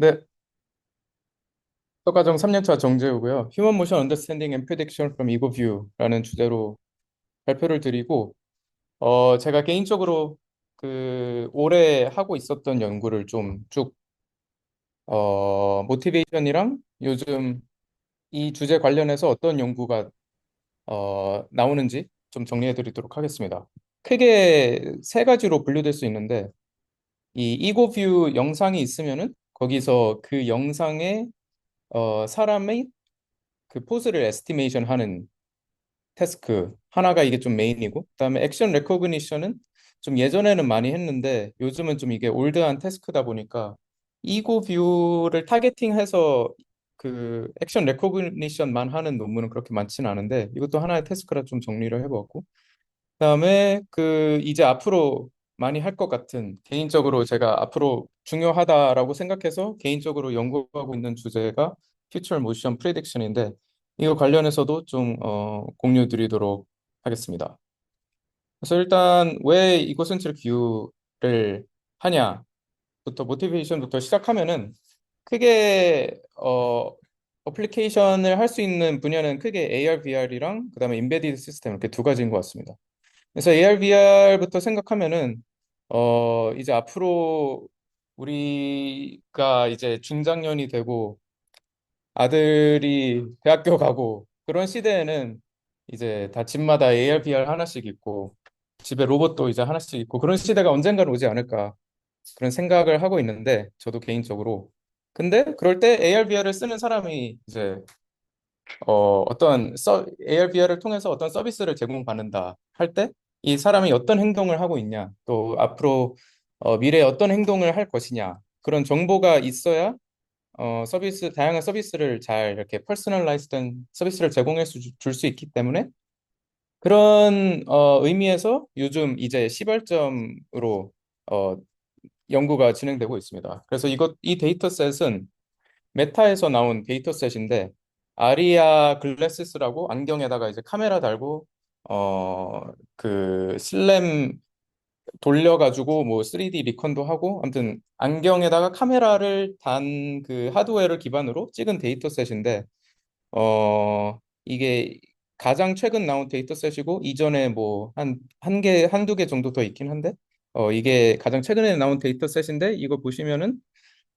네, 서과정 3년차 정재우고요. Human Motion Understanding and Prediction from EagleView라는 주제로 발표를 드리고, 제가 개인적으로 올해 하고 있었던 연구를 좀 쭉, 모티베이션이랑 요즘 이 주제 관련해서 어떤 연구가, 나오는지 좀 정리해 드리도록 하겠습니다. 크게 세 가지로 분류될 수 있는데, 이 이고뷰 영상이 있으면은 거기서 그 영상에 사람의 그 포즈를 에스티메이션 하는 태스크 하나가 이게 좀 메인이고, 그다음에 액션 레코그니션은 좀 예전에는 많이 했는데 요즘은 좀 이게 올드한 태스크다 보니까 이고 뷰를 타겟팅해서 그 액션 레코그니션만 하는 논문은 그렇게 많지는 않은데 이것도 하나의 태스크라 좀 정리를 해보았고, 그다음에 이제 앞으로 많이 할 것 같은, 개인적으로 제가 앞으로 중요하다라고 생각해서 개인적으로 연구하고 있는 주제가 Future Motion Prediction인데, 이거 관련해서도 좀 공유 드리도록 하겠습니다. 그래서 일단 왜 이고센트릭 뷰를 하냐부터, 모티베이션부터 시작하면은, 크게 어플리케이션을 할 수 있는 분야는 크게 AR, VR이랑 그다음에 인베디드 시스템, 이렇게 두 가지인 것 같습니다. 그래서 AR, VR부터 생각하면은 이제 앞으로 우리가 이제 중장년이 되고 아들이 대학교 가고 그런 시대에는 이제 다 집마다 AR, VR 하나씩 있고 집에 로봇도 이제 하나씩 있고 그런 시대가 언젠가는 오지 않을까, 그런 생각을 하고 있는데, 저도 개인적으로. 근데 그럴 때 AR, VR을 쓰는 사람이 이제 AR, VR을 통해서 어떤 서비스를 제공받는다 할 때 이 사람이 어떤 행동을 하고 있냐, 또 앞으로 미래에 어떤 행동을 할 것이냐, 그런 정보가 있어야 다양한 서비스를 잘 이렇게 퍼스널라이즈된 서비스를 제공해 줄 수 있기 때문에, 그런 의미에서 요즘 이제 시발점으로 어, 연구가 진행되고 있습니다. 그래서 이 데이터셋은 메타에서 나온 데이터셋인데, 아리아 글래시스라고 안경에다가 이제 카메라 달고 슬램 돌려가지고 뭐 3D 리컨도 하고, 아무튼 안경에다가 카메라를 단 그 하드웨어를 기반으로 찍은 데이터셋인데, 이게 가장 최근 나온 데이터셋이고, 이전에 뭐 한 개, 한두 개 정도 더 있긴 한데, 이게 가장 최근에 나온 데이터셋인데, 이거 보시면은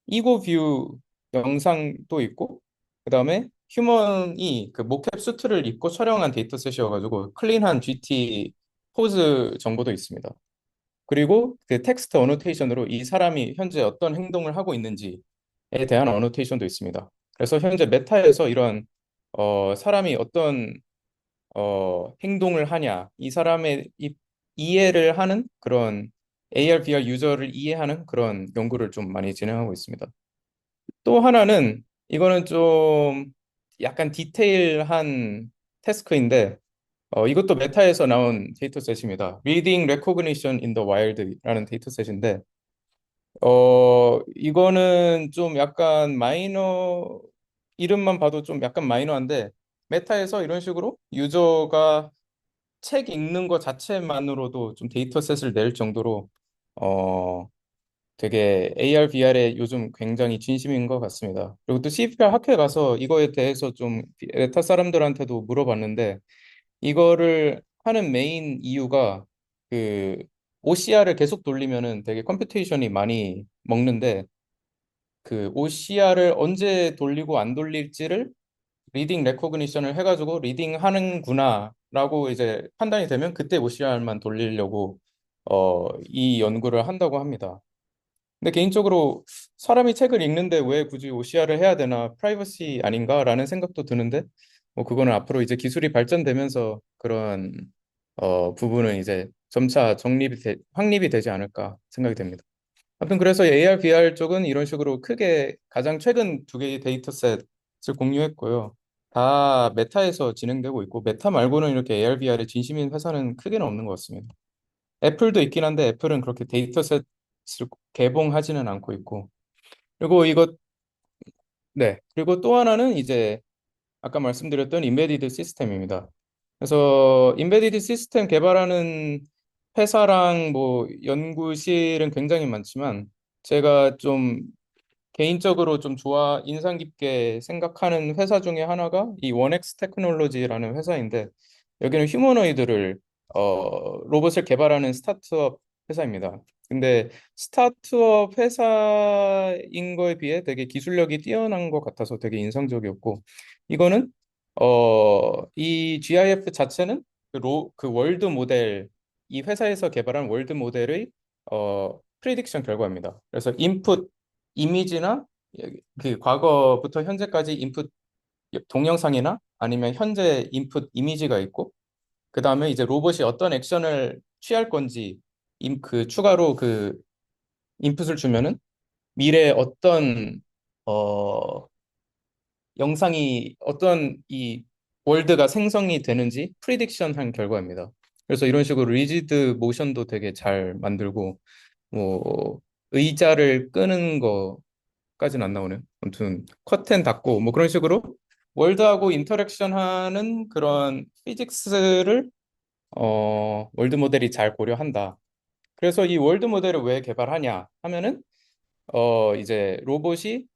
이고뷰 영상도 있고, 그다음에 휴먼이 그 모캡 수트를 입고 촬영한 데이터셋이어가지고 클린한 GT 포즈 정보도 있습니다. 그리고 그 텍스트 어노테이션으로 이 사람이 현재 어떤 행동을 하고 있는지에 대한 어노테이션도 있습니다. 그래서 현재 메타에서 이런 사람이 어떤 행동을 하냐, 이 사람의 이해를 하는 그런 AR, VR 유저를 이해하는 그런 연구를 좀 많이 진행하고 있습니다. 또 하나는, 이거는 좀 약간 디테일한 태스크인데, 이것도 메타에서 나온 데이터셋입니다. Reading Recognition in the Wild라는 데이터셋인데, 이거는 좀 약간 이름만 봐도 좀 약간 마이너한데, 메타에서 이런 식으로 유저가 책 읽는 것 자체만으로도 좀 데이터셋을 낼 정도로 어, 되게 AR, VR에 요즘 굉장히 진심인 것 같습니다. 그리고 또 CVR 학회에 가서 이거에 대해서 좀 메타 사람들한테도 물어봤는데, 이거를 하는 메인 이유가 그 OCR을 계속 돌리면은 되게 컴퓨테이션이 많이 먹는데, 그 OCR을 언제 돌리고 안 돌릴지를 리딩 레코그니션을 해가지고 리딩 하는구나라고 이제 판단이 되면 그때 OCR만 돌리려고 이 연구를 한다고 합니다. 근데 개인적으로 사람이 책을 읽는데 왜 굳이 OCR을 해야 되나, 프라이버시 아닌가라는 생각도 드는데, 뭐 그거는 앞으로 이제 기술이 발전되면서 그런 부분은 이제 점차 확립이 되지 않을까 생각이 됩니다. 아무튼 그래서 AR, VR 쪽은 이런 식으로 크게 가장 최근 두 개의 데이터셋을 공유했고요. 다 메타에서 진행되고 있고, 메타 말고는 이렇게 AR, VR에 진심인 회사는 크게는 없는 것 같습니다. 애플도 있긴 한데 애플은 그렇게 데이터셋을 개봉하지는 않고 있고. 그리고 네. 그리고 또 하나는 이제 아까 말씀드렸던 인베디드 시스템입니다. 그래서 인베디드 시스템 개발하는 회사랑 뭐 연구실은 굉장히 많지만, 제가 좀 개인적으로 좀 좋아, 인상 깊게 생각하는 회사 중에 하나가 이 원엑스 테크놀로지라는 회사인데, 여기는 휴머노이드를, 로봇을 개발하는 스타트업 회사입니다. 근데 스타트업 회사인 거에 비해 되게 기술력이 뛰어난 것 같아서 되게 인상적이었고, 이거는, 이 GIF 자체는 그 월드 모델, 이 회사에서 개발한 월드 모델의, 프리딕션 결과입니다. 그래서 인풋 이미지나 그 과거부터 현재까지 인풋 동영상이나 아니면 현재 인풋 이미지가 있고 그 다음에 이제 로봇이 어떤 액션을 취할 건지 그 추가로 그 인풋을 주면은 미래에 어떤 어 영상이 어떤 이 월드가 생성이 되는지 프리딕션 한 결과입니다. 그래서 이런 식으로 리지드 모션도 되게 잘 만들고 뭐 의자를 끄는 거까지는 안 나오네요. 아무튼 커튼 닫고 뭐 그런 식으로 월드하고 인터랙션하는 그런 피직스를 월드 모델이 잘 고려한다. 그래서 이 월드 모델을 왜 개발하냐 하면은 이제 로봇이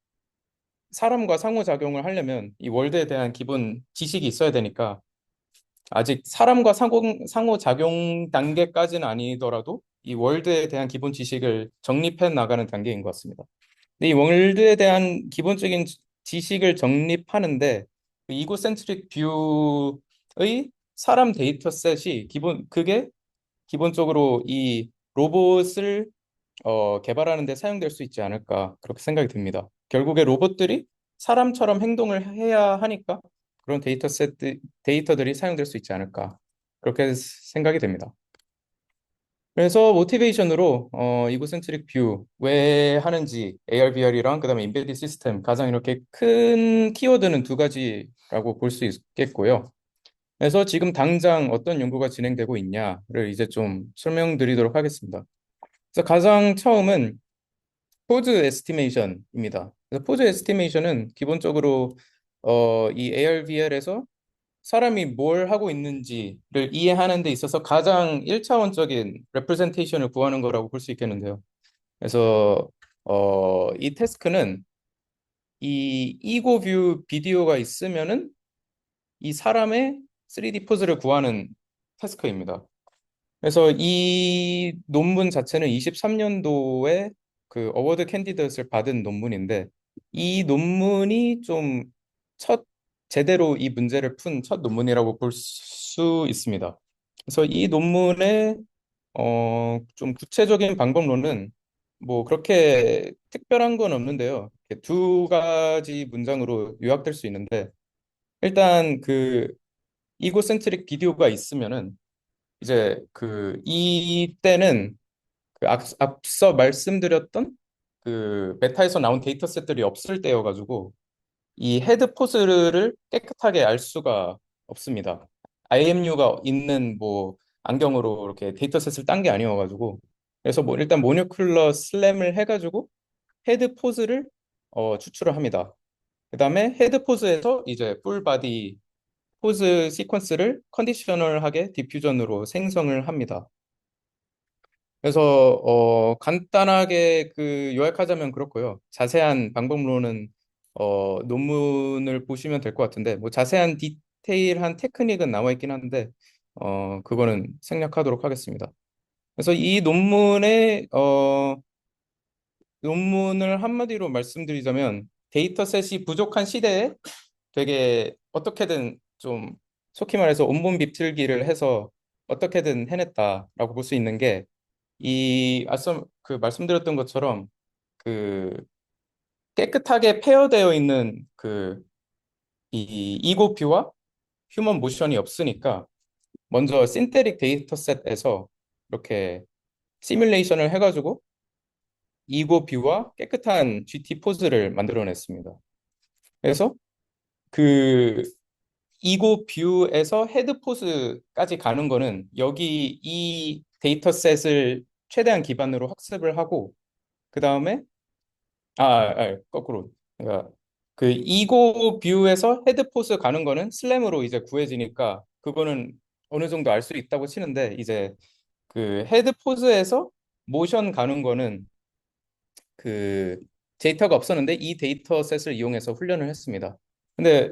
사람과 상호작용을 하려면 이 월드에 대한 기본 지식이 있어야 되니까 아직 사람과 상호작용 단계까지는 아니더라도 이 월드에 대한 기본 지식을 정립해 나가는 단계인 것 같습니다. 근데 이 월드에 대한 기본적인 지식을 정립하는데 그 이고센트릭 뷰의 사람 데이터셋이 그게 기본적으로 이 로봇을 개발하는 데 사용될 수 있지 않을까 그렇게 생각이 듭니다. 결국에 로봇들이 사람처럼 행동을 해야 하니까 그런 데이터들이 사용될 수 있지 않을까 그렇게 생각이 됩니다. 그래서 모티베이션으로 이고센트릭 뷰 왜 하는지 AR, VR이랑 그다음에 인베디드 시스템 가장 이렇게 큰 키워드는 두 가지라고 볼 수 있겠고요. 그래서 지금 당장 어떤 연구가 진행되고 있냐를 이제 좀 설명드리도록 하겠습니다. 그래서 가장 처음은 포즈 에스티메이션입니다. 그래서 포즈 에스티메이션은 기본적으로 이 AR, VR에서 사람이 뭘 하고 있는지를 이해하는 데 있어서 가장 1차원적인 레프레젠테이션을 구하는 거라고 볼 수 있겠는데요. 그래서 이 태스크는 이 이고뷰 비디오가 있으면은 이 사람의 3D 포즈를 구하는 태스크입니다. 그래서 이 논문 자체는 23년도에 그 어워드 캔디데이트를 받은 논문인데 이 논문이 좀 첫 제대로 이 문제를 푼 첫 논문이라고 볼 수 있습니다. 그래서 이 논문의 좀 구체적인 방법론은 뭐 그렇게 특별한 건 없는데요. 이렇게 두 가지 문장으로 요약될 수 있는데 일단 그 이고센트릭 비디오가 있으면은 이제 그 이때는 그 앞서 말씀드렸던 그 메타에서 나온 데이터셋들이 없을 때여가지고 이 헤드 포즈를 깨끗하게 알 수가 없습니다. IMU가 있는 뭐 안경으로 이렇게 데이터셋을 딴 게 아니어가지고 그래서 뭐 일단 모노큘러 슬램을 해가지고 헤드 포즈를 추출을 합니다. 그다음에 헤드 포즈에서 이제 풀 바디 포즈 시퀀스를 컨디셔널하게 디퓨전으로 생성을 합니다. 그래서 간단하게 그 요약하자면 그렇고요. 자세한 방법론은 논문을 보시면 될 것 같은데 뭐 자세한 디테일한 테크닉은 나와 있긴 한데 그거는 생략하도록 하겠습니다. 그래서 이 논문을 한마디로 말씀드리자면 데이터셋이 부족한 시대에 되게 어떻게든 좀 속히 말해서 온몸 비틀기를 해서 어떻게든 해냈다라고 볼 수 있는 게 이 앞서 그 말씀드렸던 것처럼 그 깨끗하게 페어되어 있는 그 이 이고뷰와 휴먼 모션이 없으니까 먼저 신테릭 데이터셋에서 이렇게 시뮬레이션을 해가지고 이고뷰와 깨끗한 GT 포즈를 만들어냈습니다. 그래서 그 이고 뷰에서 헤드 포즈까지 가는 거는 여기 이 데이터셋을 최대한 기반으로 학습을 하고 그 다음에 거꾸로 그러니까 그 이고 뷰에서 헤드 포즈 가는 거는 슬램으로 이제 구해지니까 그거는 어느 정도 알 수 있다고 치는데 이제 그 헤드 포즈에서 모션 가는 거는 그 데이터가 없었는데 이 데이터셋을 이용해서 훈련을 했습니다. 근데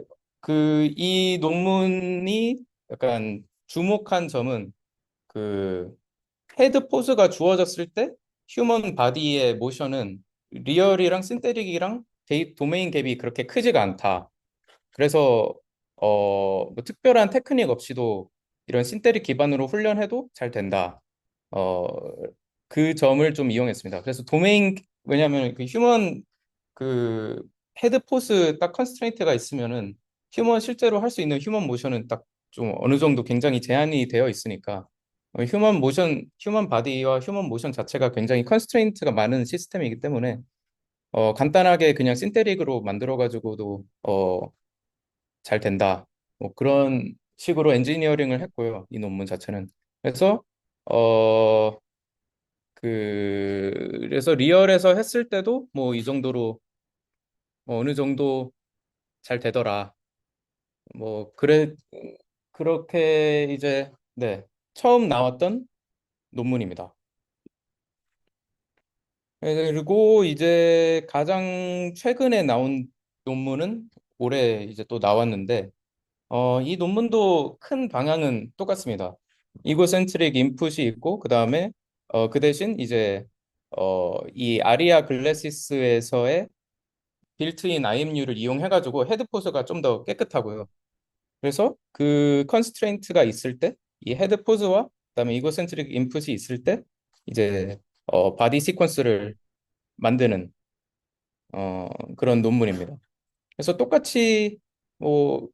이 논문이 약간 주목한 점은 그 헤드 포즈가 주어졌을 때 휴먼 바디의 모션은 리얼이랑 신테릭이랑 도메인 갭이 그렇게 크지가 않다. 그래서 뭐 특별한 테크닉 없이도 이런 신테릭 기반으로 훈련해도 잘 된다. 어, 그 점을 좀 이용했습니다. 그래서 왜냐하면 그 휴먼 그 헤드 포스 딱 컨스트레인트가 있으면은 실제로 할 수 있는 휴먼 모션은 딱 좀 어느 정도 굉장히 제한이 되어 있으니까 휴먼 바디와 휴먼 모션 자체가 굉장히 컨스트레인트가 많은 시스템이기 때문에 간단하게 그냥 신테릭으로 만들어 가지고도 잘 된다. 뭐 그런 식으로 엔지니어링을 했고요. 이 논문 자체는. 그래서 어 그래서 리얼에서 했을 때도 뭐 이 정도로 어느 정도 잘 되더라. 뭐 그렇게 이제 네 처음 나왔던 논문입니다. 그리고 이제 가장 최근에 나온 논문은 올해 이제 또 나왔는데 이 논문도 큰 방향은 똑같습니다. 이고센트릭 인풋이 있고 그다음에 그 대신 이제 이 아리아 글래시스에서의 빌트인 IMU를 이용해가지고 헤드 포즈가 좀 더 깨끗하고요. 그래서 그 컨스트레인트가 있을 때 이 헤드 포즈와 그다음에 이고센트릭 인풋이 있을 때 이제 바디 시퀀스를 만드는 그런 논문입니다. 그래서 똑같이 뭐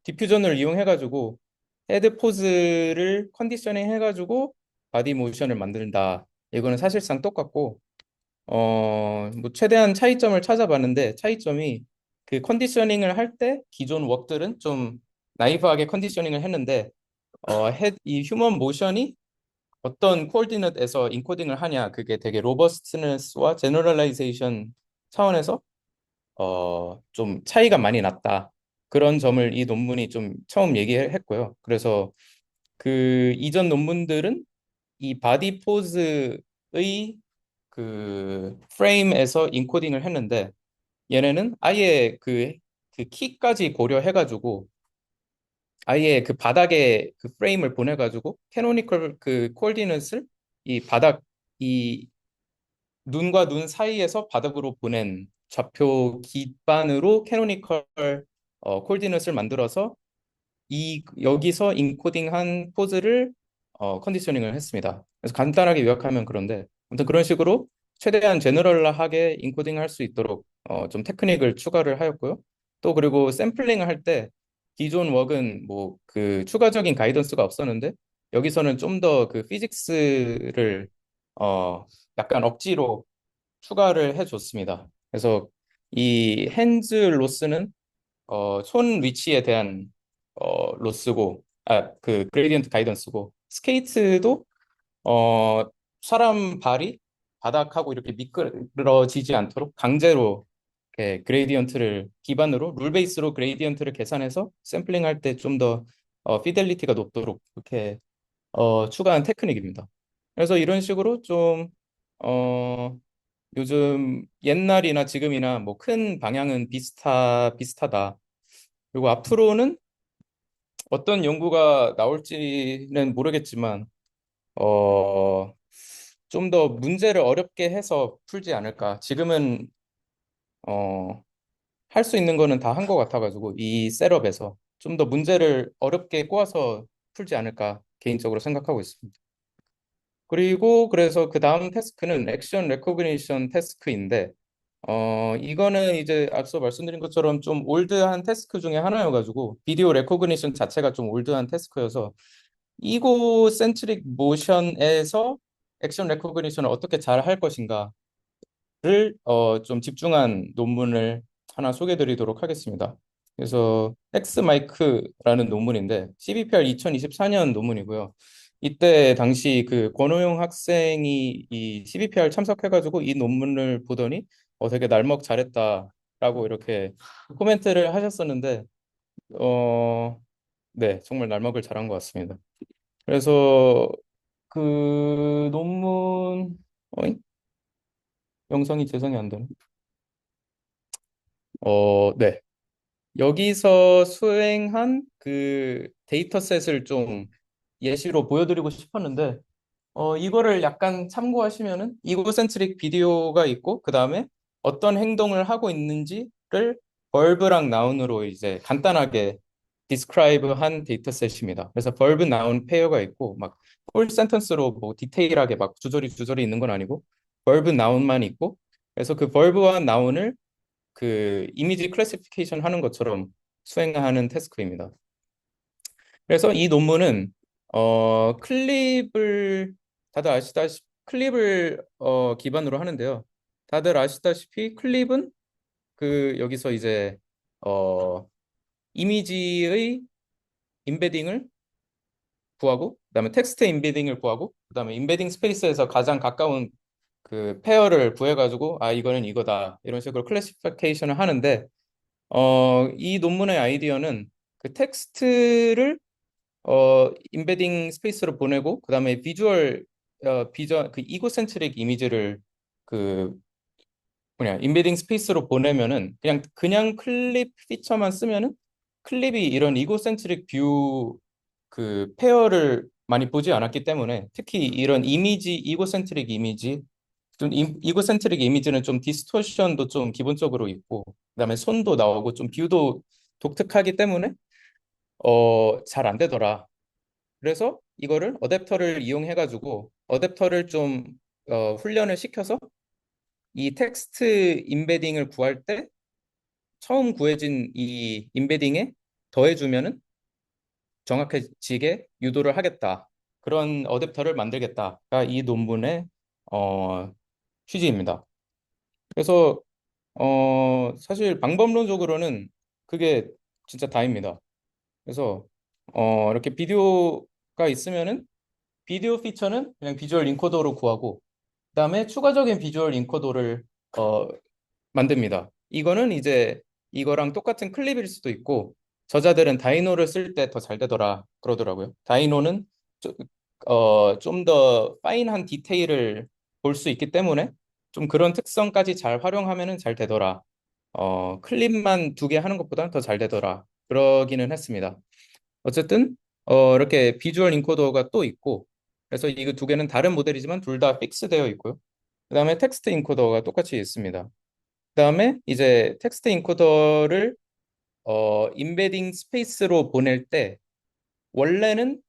디퓨전을 이용해가지고 헤드 포즈를 컨디셔닝 해가지고 바디 모션을 만든다. 이거는 사실상 똑같고 뭐 최대한 차이점을 찾아봤는데 차이점이 그 컨디셔닝을 할 때 기존 웍들은 좀 나이브하게 컨디셔닝을 했는데 이 휴먼 모션이 어떤 코디넷에서 인코딩을 하냐 그게 되게 로버스트네스와 제너럴라이제이션 차원에서 좀 차이가 많이 났다. 그런 점을 이 논문이 좀 처음 얘기했고요. 그래서 그 이전 논문들은 이 바디 포즈의 그 프레임에서 인코딩을 했는데 얘네는 아예 그 키까지 고려해가지고 아예 그 바닥에 그 프레임을 보내가지고 캐노니컬 그 코디넷을 이 바닥 이 눈과 눈 사이에서 바닥으로 보낸 좌표 기반으로 캐노니컬 코디넷을 만들어서 여기서 인코딩한 포즈를 컨디셔닝을 했습니다. 그래서 간단하게 요약하면 그런데 아무튼 그런 식으로 최대한 제너럴하게 인코딩 할 수 있도록 좀 테크닉을 추가를 하였고요. 또 그리고 샘플링을 할 때 기존 웍은 뭐 그 추가적인 가이던스가 없었는데 여기서는 좀 더 그 피직스를 약간 억지로 추가를 해줬습니다. 그래서 이 핸즈 로스는 손 위치에 대한 로스고, 그 그레디언트 가이던스고, 스케이트도 어, 사람 발이 바닥하고 이렇게 미끄러지지 않도록 강제로 이렇게 그레디언트를 기반으로 룰 베이스로 그레디언트를 계산해서 샘플링 할 때 좀 더 피델리티가 높도록 이렇게 추가한 테크닉입니다. 그래서 이런 식으로 좀 어, 요즘 옛날이나 지금이나 뭐 큰 방향은 비슷하다. 그리고 앞으로는 어떤 연구가 나올지는 모르겠지만, 어, 좀 더 문제를 어렵게 해서 풀지 않을까. 지금은, 할 수 있는 거는 다 한 것 같아가지고, 이 셋업에서 좀 더 문제를 어렵게 꼬아서 풀지 않을까, 개인적으로 생각하고 있습니다. 그리고 그래서 그 다음 태스크는 액션 레코그니션 태스크인데, 이거는 이제 앞서 말씀드린 것처럼 좀 올드한 태스크 중에 하나여가지고, 비디오 레코그니션 자체가 좀 올드한 태스크여서, 이고 센트릭 모션에서 액션 레코그니션을 어떻게 잘 할 것인가를 좀 집중한 논문을 하나 소개해 드리도록 하겠습니다. 그래서 엑스마이크라는 논문인데 CBPR 2024년 논문이고요. 이때 당시 그 권호용 학생이 이 CBPR 참석해가지고 이 논문을 보더니 되게 날먹 잘했다라고 이렇게 코멘트를 하셨었는데 네, 정말 날먹을 잘한 것 같습니다. 그래서 그 논문 어이? 영상이 재생이 안 되네. 네. 여기서 수행한 그 데이터셋을 좀 예시로 보여드리고 싶었는데, 이거를 약간 참고하시면은 이고센트릭 비디오가 있고, 그 다음에 어떤 행동을 하고 있는지를 벌브랑 나운으로 이제 간단하게 디스크라이브 한 데이터셋입니다. 그래서 벌브 나운 페어가 있고, 막 풀 센텐스로 뭐 디테일하게 막 주저리 있는 건 아니고, 벌브 나운만 있고, 그래서 그 벌브와 나운을 그 이미지 클래시피케이션 하는 것처럼 수행하는 태스크입니다. 그래서 이 논문은 클립을 다들 아시다시피 클립을 기반으로 하는데요. 다들 아시다시피 클립은 그 여기서 이제 어 이미지의 임베딩을 구하고 그다음에 텍스트 임베딩을 구하고 그다음에 임베딩 스페이스에서 가장 가까운 그 페어를 구해가지고 아 이거는 이거다 이런 식으로 클래시피케이션을 하는데 이 논문의 아이디어는 그 텍스트를 임베딩 스페이스로 보내고 그다음에 비주얼 비전 그 이고센트릭 이미지를 그 뭐냐 임베딩 스페이스로 보내면은 그냥 클립 피처만 쓰면은 클립이 이런 이고센트릭 뷰 그 페어를 많이 보지 않았기 때문에 특히 이런 이미지 이고센트릭 이미지 좀 이고센트릭 이미지는 좀 디스토션도 좀 기본적으로 있고 그다음에 손도 나오고 좀 뷰도 독특하기 때문에 잘 안 되더라. 그래서 이거를 어댑터를 이용해 가지고 어댑터를 좀 훈련을 시켜서 이 텍스트 임베딩을 구할 때 처음 구해진 이 임베딩에 더해주면은 정확해지게 유도를 하겠다. 그런 어댑터를 만들겠다가 이 논문의 어, 취지입니다. 그래서 사실 방법론적으로는 그게 진짜 다입니다. 그래서 이렇게 비디오가 있으면은 비디오 피처는 그냥 비주얼 인코더로 구하고 그다음에 추가적인 비주얼 인코더를 어, 만듭니다. 이거는 이제 이거랑 똑같은 클립일 수도 있고 저자들은 다이노를 쓸 때 더 잘 되더라 그러더라고요. 다이노는 좀 더 파인한 디테일을 볼 수 있기 때문에 좀 그런 특성까지 잘 활용하면은 잘 되더라. 클립만 두 개 하는 것보다는 더 잘 되더라. 그러기는 했습니다. 어쨌든 이렇게 비주얼 인코더가 또 있고 그래서 이 두 개는 다른 모델이지만 둘 다 픽스되어 있고요. 그다음에 텍스트 인코더가 똑같이 있습니다. 그다음에 이제 텍스트 인코더를 임베딩 스페이스로 보낼 때 원래는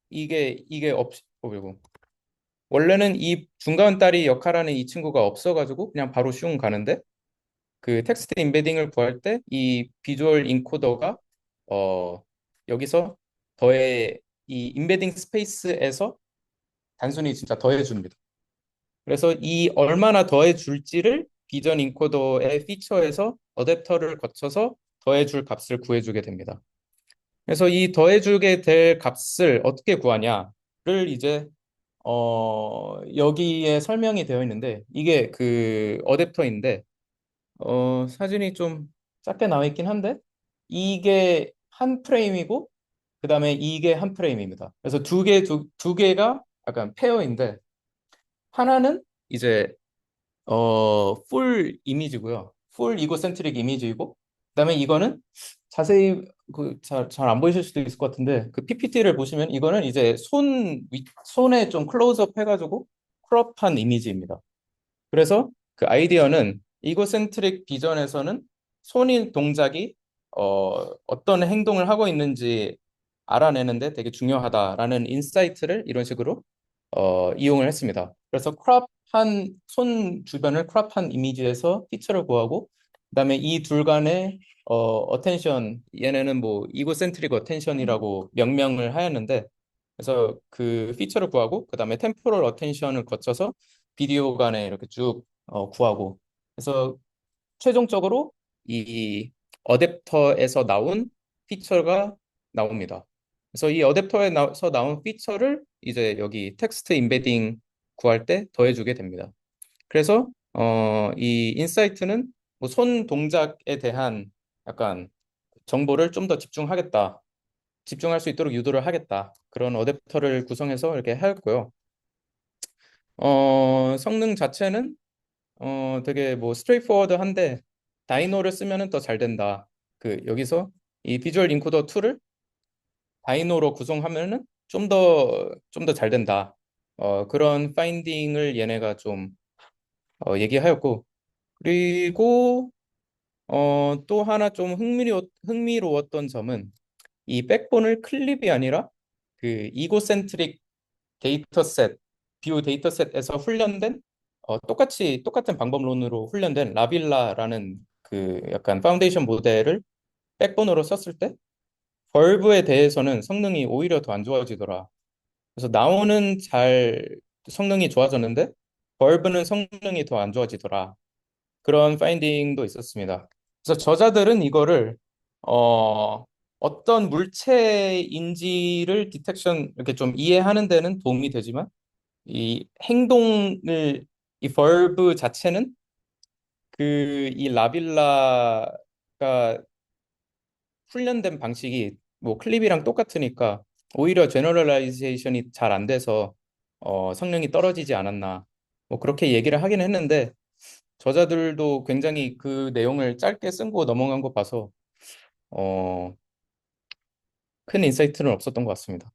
이게 그리고 원래는 이 중간 다리 역할하는 이 친구가 없어가지고 그냥 바로 슝 가는데 그 텍스트 임베딩을 구할 때 이 비주얼 인코더가 어 여기서 더해 이 임베딩 스페이스에서 단순히 진짜 더해 줍니다. 그래서 이 얼마나 더해 줄지를 비전 인코더의 피처에서 어댑터를 거쳐서 더해 줄 값을 구해 주게 됩니다. 그래서 이 더해 주게 될 값을 어떻게 구하냐를 이제 여기에 설명이 되어 있는데 이게 그 어댑터인데 사진이 좀 작게 나와 있긴 한데 이게 한 프레임이고 그다음에 이게 한 프레임입니다. 그래서 두 개가 약간 페어인데 하나는 이제 풀 이미지고요. 풀 이고센트릭 이미지이고 그다음에 이거는 자세히 그 잘 안 보이실 수도 있을 것 같은데 그 PPT를 보시면 이거는 이제 손에 좀 클로즈업 해가지고 크롭한 이미지입니다. 그래서 그 아이디어는 이고센트릭 비전에서는 손이 동작이 어떤 행동을 하고 있는지 알아내는데 되게 중요하다라는 인사이트를 이런 식으로 이용을 했습니다. 그래서 크롭한 손 주변을 크롭한 이미지에서 피처를 구하고 그다음에 이 둘 간의 어텐션 얘네는 뭐 이고센트릭 어텐션이라고 명명을 하였는데 그래서 그 피처를 구하고 그다음에 템포럴 어텐션을 거쳐서 비디오 간에 이렇게 쭉 구하고 그래서 최종적으로 이 어댑터에서 나온 피처가 나옵니다. 그래서 이 어댑터에서 나온 피처를 이제 여기 텍스트 임베딩 구할 때 더해주게 됩니다. 그래서 이 인사이트는 뭐손 동작에 대한 약간 정보를 좀 더 집중할 수 있도록 유도를 하겠다. 그런 어댑터를 구성해서 이렇게 하였고요. 성능 자체는 되게 뭐 스트레이트포워드한데 다이노를 쓰면은 더 잘 된다. 여기서 이 비주얼 인코더 2를 다이노로 구성하면은 좀 더 잘 된다. 그런 파인딩을 얘네가 좀 얘기하였고, 그리고 또 하나 좀 흥미로웠던 점은 이 백본을 클립이 아니라 그 이고센트릭 데이터셋, 뷰 데이터셋에서 훈련된 똑같은 방법론으로 훈련된 라빌라라는 그 약간 파운데이션 모델을 백본으로 썼을 때 벌브에 대해서는 성능이 오히려 더 안 좋아지더라. 그래서 나오는 잘 성능이 좋아졌는데 벌브는 성능이 더 안 좋아지더라. 그런 파인딩도 있었습니다. 그래서 저자들은 이거를 어떤 물체인지를 디텍션 이렇게 좀 이해하는 데는 도움이 되지만 이 행동을 이 벌브 자체는 이 라빌라가 훈련된 방식이 뭐 클립이랑 똑같으니까 오히려 제너럴라이제이션이 잘 안 돼서 성능이 떨어지지 않았나 뭐 그렇게 얘기를 하긴 했는데 저자들도 굉장히 그 내용을 짧게 쓴 거 넘어간 거 봐서 어, 큰 인사이트는 없었던 것 같습니다.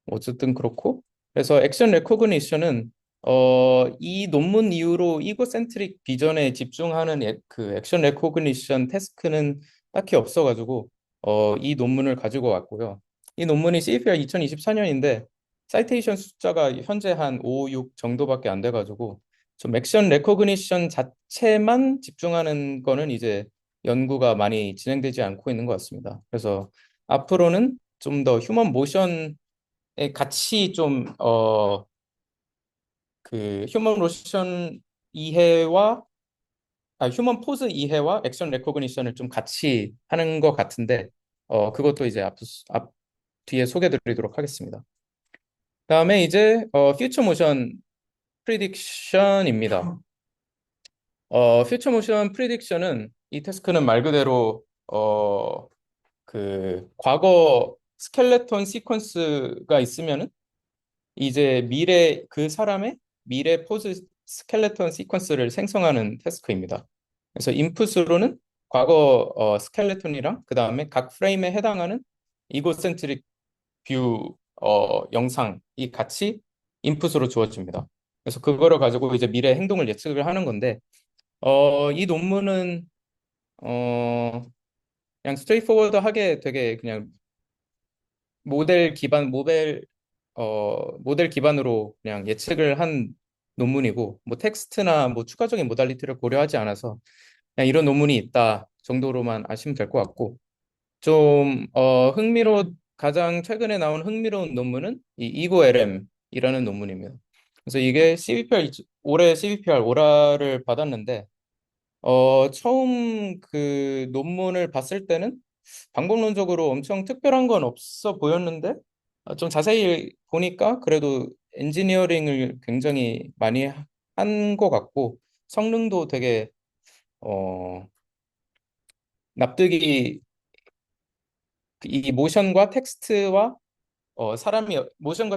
어쨌든 그렇고 그래서 액션 레코그니션은 이 논문 이후로 이고센트릭 비전에 집중하는 그 액션 레코그니션 태스크는 딱히 없어가지고 이 논문을 가지고 왔고요. 이 논문이 CFR 2024년인데 사이테이션 숫자가 현재 한 5, 6 정도밖에 안 돼가지고 좀 액션 레코그니션 자체만 집중하는 거는 이제 연구가 많이 진행되지 않고 있는 것 같습니다. 그래서 앞으로는 좀 더 휴먼 모션 같이 휴먼 모션 이해와 휴먼 포즈 이해와 액션 레코그니션을 좀 같이 하는 것 같은데 그것도 이제 뒤에 소개드리도록 하겠습니다. 다음에 이제 퓨처 모션 프리딕션입니다. 퓨처 모션 프리딕션은 이 태스크는 말 그대로 과거 스켈레톤 시퀀스가 있으면은 이제 그 사람의 미래 포즈 스켈레톤 시퀀스를 생성하는 태스크입니다. 그래서 인풋으로는 과거 스켈레톤이랑 그 다음에 각 프레임에 해당하는 이고센트릭 뷰 영상이 같이 인풋으로 주어집니다. 그래서 그거를 가지고 이제 미래 행동을 예측을 하는 건데 이 논문은 그냥 스트레이트포워드하게 되게 그냥 모델 기반으로 그냥 예측을 한 논문이고, 뭐 텍스트나 뭐 추가적인 모달리티를 고려하지 않아서 그냥 이런 논문이 있다 정도로만 아시면 될 것 같고, 가장 최근에 나온 흥미로운 논문은 이 이고 LM이라는 논문입니다. 그래서 이게 올해 CVPR 오라를 받았는데, 처음 그 논문을 봤을 때는 방법론적으로 엄청 특별한 건 없어 보였는데 좀 자세히 보니까 그래도 엔지니어링을 굉장히 많이 한 것 같고 성능도 되게 어, 납득이 이 모션과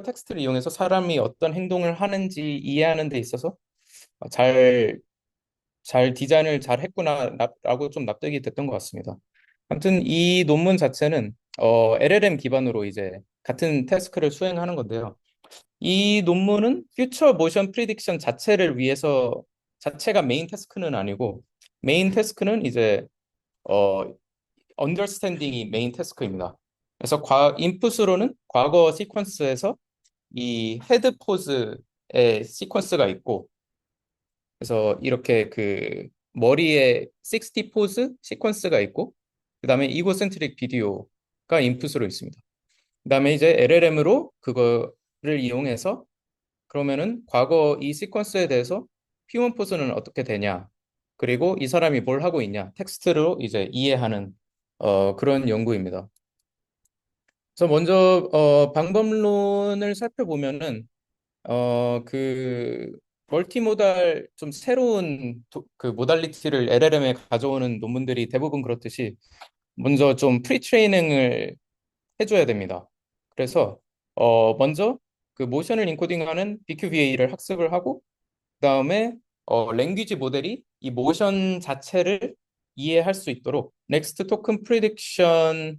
텍스트를 이용해서 사람이 어떤 행동을 하는지 이해하는 데 있어서 잘 디자인을 잘 했구나라고 좀 납득이 됐던 것 같습니다. 아무튼 이 논문 자체는 LLM 기반으로 이제 같은 태스크를 수행하는 건데요. 이 논문은 퓨처 모션 프리딕션 자체가 메인 태스크는 아니고 메인 태스크는 이제 어 언더스탠딩이 메인 태스크입니다. 그래서 인풋으로는 과거 시퀀스에서 이 헤드 포즈의 시퀀스가 있고 그래서 이렇게 머리에 60 포즈 시퀀스가 있고 그다음에 이고센트릭 비디오가 인풋으로 있습니다. 그다음에 이제 LLM으로 그거를 이용해서 그러면은 과거 이 시퀀스에 대해서 휴먼 포즈는 어떻게 되냐 그리고 이 사람이 뭘 하고 있냐 텍스트로 이제 이해하는 그런 연구입니다. 그래서 먼저 방법론을 살펴보면은 멀티모달 좀 새로운 그 모달리티를 LLM에 가져오는 논문들이 대부분 그렇듯이 먼저 좀 프리트레이닝을 해줘야 됩니다. 그래서 먼저 그 모션을 인코딩하는 BQVA를 학습을 하고 그다음에 랭귀지 모델이 이 모션 자체를 이해할 수 있도록 넥스트 토큰 프리딕션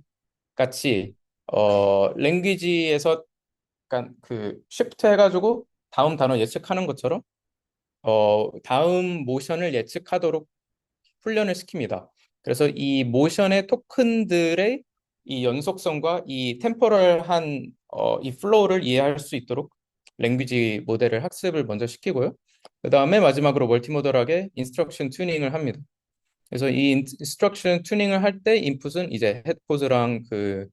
같이 랭귀지에서 약간 그 쉬프트 해가지고 다음 단어 예측하는 것처럼 다음 모션을 예측하도록 훈련을 시킵니다. 그래서 이 모션의 토큰들의 이 연속성과 이 템포럴한 이 플로우를 이해할 수 있도록 랭귀지 모델을 학습을 먼저 시키고요. 그 다음에 마지막으로 멀티모델하게 인스트럭션 튜닝을 합니다. 그래서 이 인스트럭션 튜닝을 할 때 인풋은 이제 헤드코드랑 그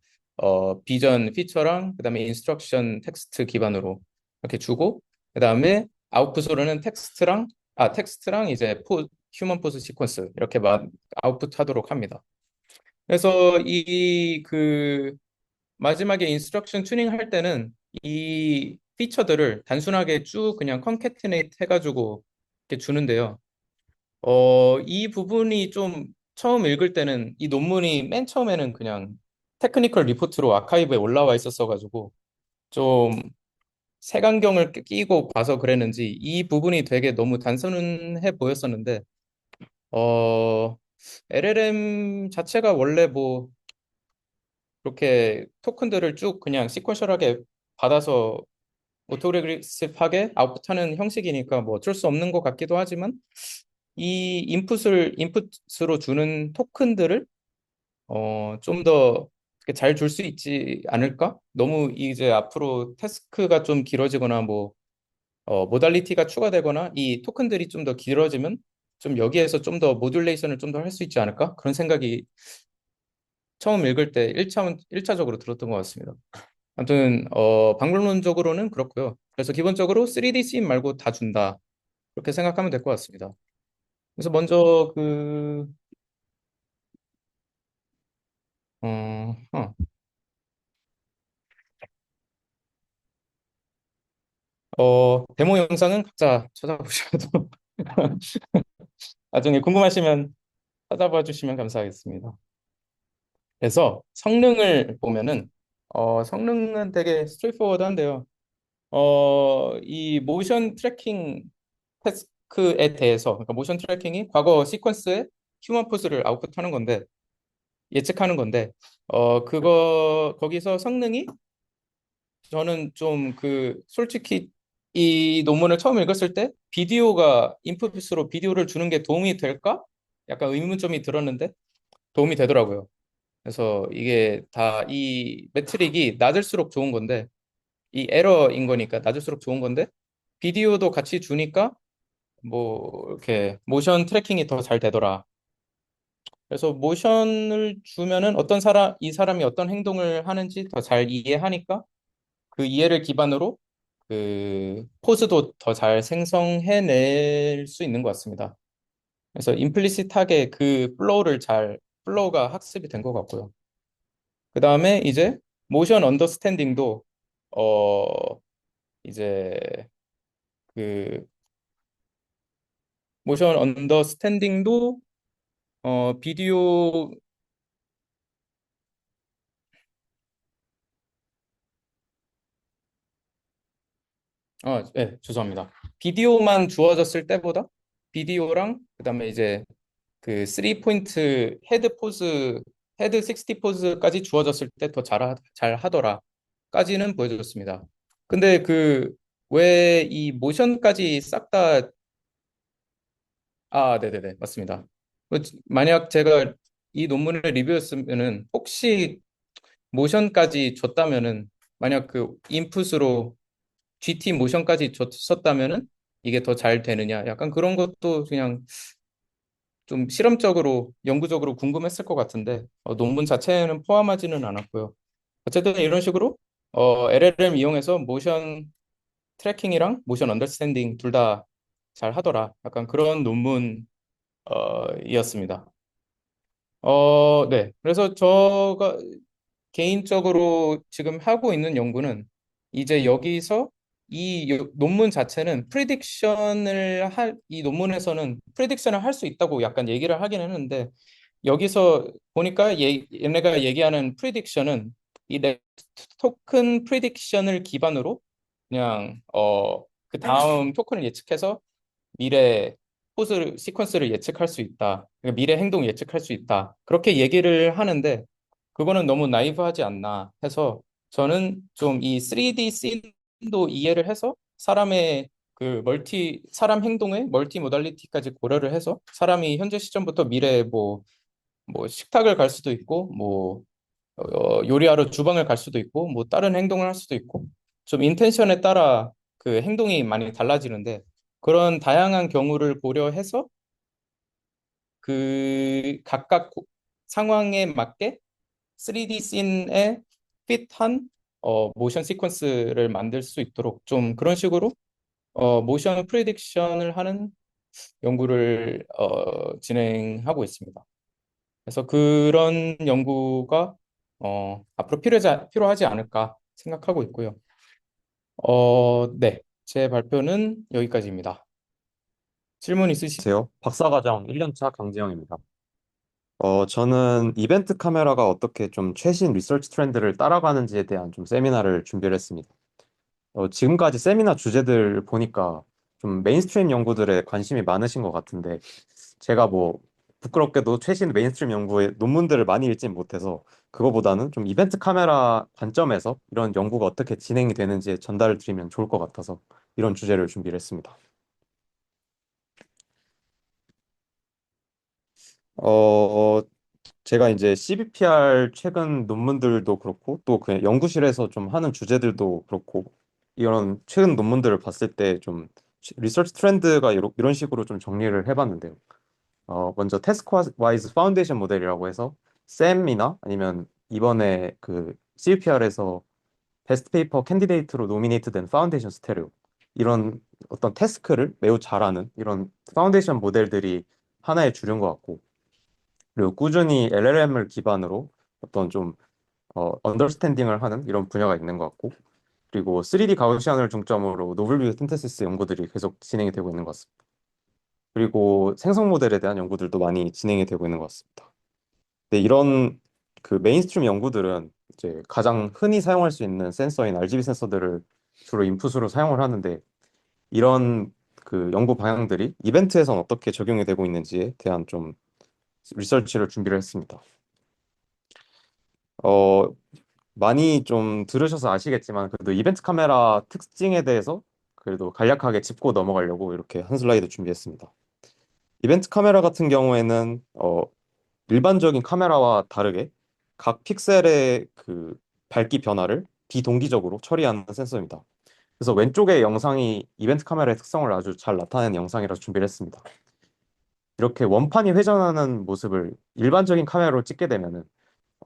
비전 피처랑 그다음에 인스트럭션 텍스트 기반으로 이렇게 주고 그다음에 아웃풋으로는 텍스트랑 이제 휴먼 포즈 시퀀스 이렇게 아웃풋 하도록 합니다. 그래서 이 그 마지막에 인스트럭션 튜닝 할 때는 이 피처들을 단순하게 쭉 그냥 컨캐티네이트 해가지고 이렇게 주는데요. 이 부분이 좀 처음 읽을 때는 이 논문이 맨 처음에는 그냥 테크니컬 리포트로 아카이브에 올라와 있었어가지고 좀 색안경을 끼고 봐서 그랬는지 이 부분이 되게 너무 단순해 보였었는데 어, LLM 자체가 원래 뭐 그렇게 토큰들을 쭉 그냥 시퀀셜하게 받아서 오토레그레시브하게 아웃풋하는 형식이니까 뭐 어쩔 수 없는 것 같기도 하지만 이 인풋으로 주는 토큰들을 좀 더 잘 줄 수 있지 않을까? 너무 이제 앞으로 태스크가 좀 길어지거나 뭐 모달리티가 추가되거나 이 토큰들이 좀 더 길어지면 좀 여기에서 좀 더 모듈레이션을 좀 더 할 수 있지 않을까? 그런 생각이 처음 읽을 때 1차적으로 들었던 것 같습니다. 아무튼 방법론적으로는 그렇고요. 그래서 기본적으로 3D 씬 말고 다 준다. 그렇게 생각하면 될 것 같습니다. 그래서 먼저 어, 어, 데모 영상은 각자 찾아보셔도 나중에 궁금하시면 찾아봐 주시면 감사하겠습니다. 그래서 성능을 보면은 성능은 되게 스트레이트포워드한데요. 이 모션 트래킹 태스크에 대해서 그러니까 모션 트래킹이 과거 시퀀스에 휴먼 포즈를 아웃풋하는 건데 예측하는 건데 그거 거기서 성능이 저는 좀 솔직히 이 논문을 처음 읽었을 때 비디오가 인풋으로 비디오를 주는 게 도움이 될까? 약간 의문점이 들었는데 도움이 되더라고요. 그래서 이게 다 이 매트릭이 낮을수록 좋은 건데 이 에러인 거니까 낮을수록 좋은 건데 비디오도 같이 주니까 뭐 이렇게 모션 트래킹이 더 잘 되더라. 그래서 모션을 주면은 이 사람이 어떤 행동을 하는지 더 잘 이해하니까 그 이해를 기반으로 그 포즈도 더 잘 생성해낼 수 있는 것 같습니다. 그래서 임플리시트하게 플로우가 학습이 된 것 같고요. 그 다음에 이제 모션 언더스탠딩도 어 이제 그 모션 언더스탠딩도 비디오 죄송합니다. 비디오만 주어졌을 때보다 비디오랑 그다음에 이제 그 3포인트 헤드 60 포즈까지 주어졌을 때 더 잘 하더라까지는 보여줬습니다. 근데 왜 이 모션까지 싹 다, 네네네, 맞습니다. 만약 제가 이 논문을 리뷰했으면은 혹시 모션까지 줬다면은 만약 그 인풋으로 GT 모션까지 줬었다면은 이게 더 잘 되느냐? 약간 그런 것도 그냥 좀 실험적으로 연구적으로 궁금했을 것 같은데 논문 자체는 포함하지는 않았고요. 어쨌든 이런 식으로 LLM 이용해서 모션 트래킹이랑 모션 언더스탠딩 둘 다 잘 하더라. 약간 그런 논문이었습니다. 네. 그래서 제가 개인적으로 지금 하고 있는 연구는 이제 여기서 논문 자체는 이 논문에서는 프리딕션을 할 수 있다고 약간 얘기를 하긴 했는데 여기서 보니까 얘네가 얘기하는 프리딕션은 이 토큰 프리딕션을 기반으로 그냥 그 다음 토큰을 예측해서 미래 포즈 시퀀스를 예측할 수 있다. 그러니까 미래 행동 예측할 수 있다. 그렇게 얘기를 하는데 그거는 너무 나이브하지 않나 해서 저는 좀 이 3D 씬도 이해를 해서 사람의 그 사람 행동의 멀티 모달리티까지 고려를 해서 사람이 현재 시점부터 미래에 뭐 식탁을 갈 수도 있고 요리하러 주방을 갈 수도 있고 뭐 다른 행동을 할 수도 있고 좀 인텐션에 따라 그 행동이 많이 달라지는데 그런 다양한 경우를 고려해서 그 각각 상황에 맞게 3D 씬에 핏한 모션 시퀀스를 만들 수 있도록 좀 그런 식으로 모션 프리딕션을 하는 연구를 진행하고 있습니다. 그래서 그런 연구가 앞으로 필요하지 않을까 생각하고 있고요. 네. 제 발표는 여기까지입니다. 질문 있으시? 안녕하세요. 박사과정 1년차 강지영입니다. 저는 이벤트 카메라가 어떻게 좀 최신 리서치 트렌드를 따라가는지에 대한 좀 세미나를 준비를 했습니다. 지금까지 세미나 주제들 보니까 좀 메인스트림 연구들에 관심이 많으신 것 같은데, 제가 뭐 부끄럽게도 최신 메인스트림 연구의 논문들을 많이 읽진 못해서 그거보다는 좀 이벤트 카메라 관점에서 이런 연구가 어떻게 진행이 되는지에 전달을 드리면 좋을 것 같아서 이런 주제를 준비를 했습니다. 어, 제가 이제 CBPR 최근 논문들도 그렇고 또 그 연구실에서 좀 하는 주제들도 그렇고 이런 최근 논문들을 봤을 때 좀 리서치 트렌드가 이런 식으로 좀 정리를 해봤는데요. 먼저 태스크 와이즈 파운데이션 모델이라고 해서 샘이나 아니면 이번에 그 CBPR에서 베스트 페이퍼 캔디데이트로 노미네이트 된 파운데이션 스테레오 이런 어떤 태스크를 매우 잘하는 이런 파운데이션 모델들이 하나의 주류인 것 같고 그리고 꾸준히 LLM을 기반으로 어떤 좀 언더스탠딩을 하는 이런 분야가 있는 것 같고 그리고 3D 가우시안을 중점으로 노블 뷰 신테시스 연구들이 계속 진행이 되고 있는 것 같습니다. 그리고 생성 모델에 대한 연구들도 많이 진행이 되고 있는 것 같습니다. 근데 이런 그 메인스트림 연구들은 이제 가장 흔히 사용할 수 있는 센서인 RGB 센서들을 주로 인풋으로 사용을 하는데 이런 그 연구 방향들이 이벤트에선 어떻게 적용이 되고 있는지에 대한 좀 리서치를 준비를 했습니다. 어, 많이 좀 들으셔서 아시겠지만 그래도 이벤트 카메라 특징에 대해서 그래도 간략하게 짚고 넘어가려고 이렇게 한 슬라이드 준비했습니다. 이벤트 카메라 같은 경우에는 일반적인 카메라와 다르게 각 픽셀의 그 밝기 변화를 비동기적으로 처리하는 센서입니다. 그래서 왼쪽의 영상이 이벤트 카메라의 특성을 아주 잘 나타내는 영상이라서 준비를 했습니다. 이렇게 원판이 회전하는 모습을 일반적인 카메라로 찍게 되면은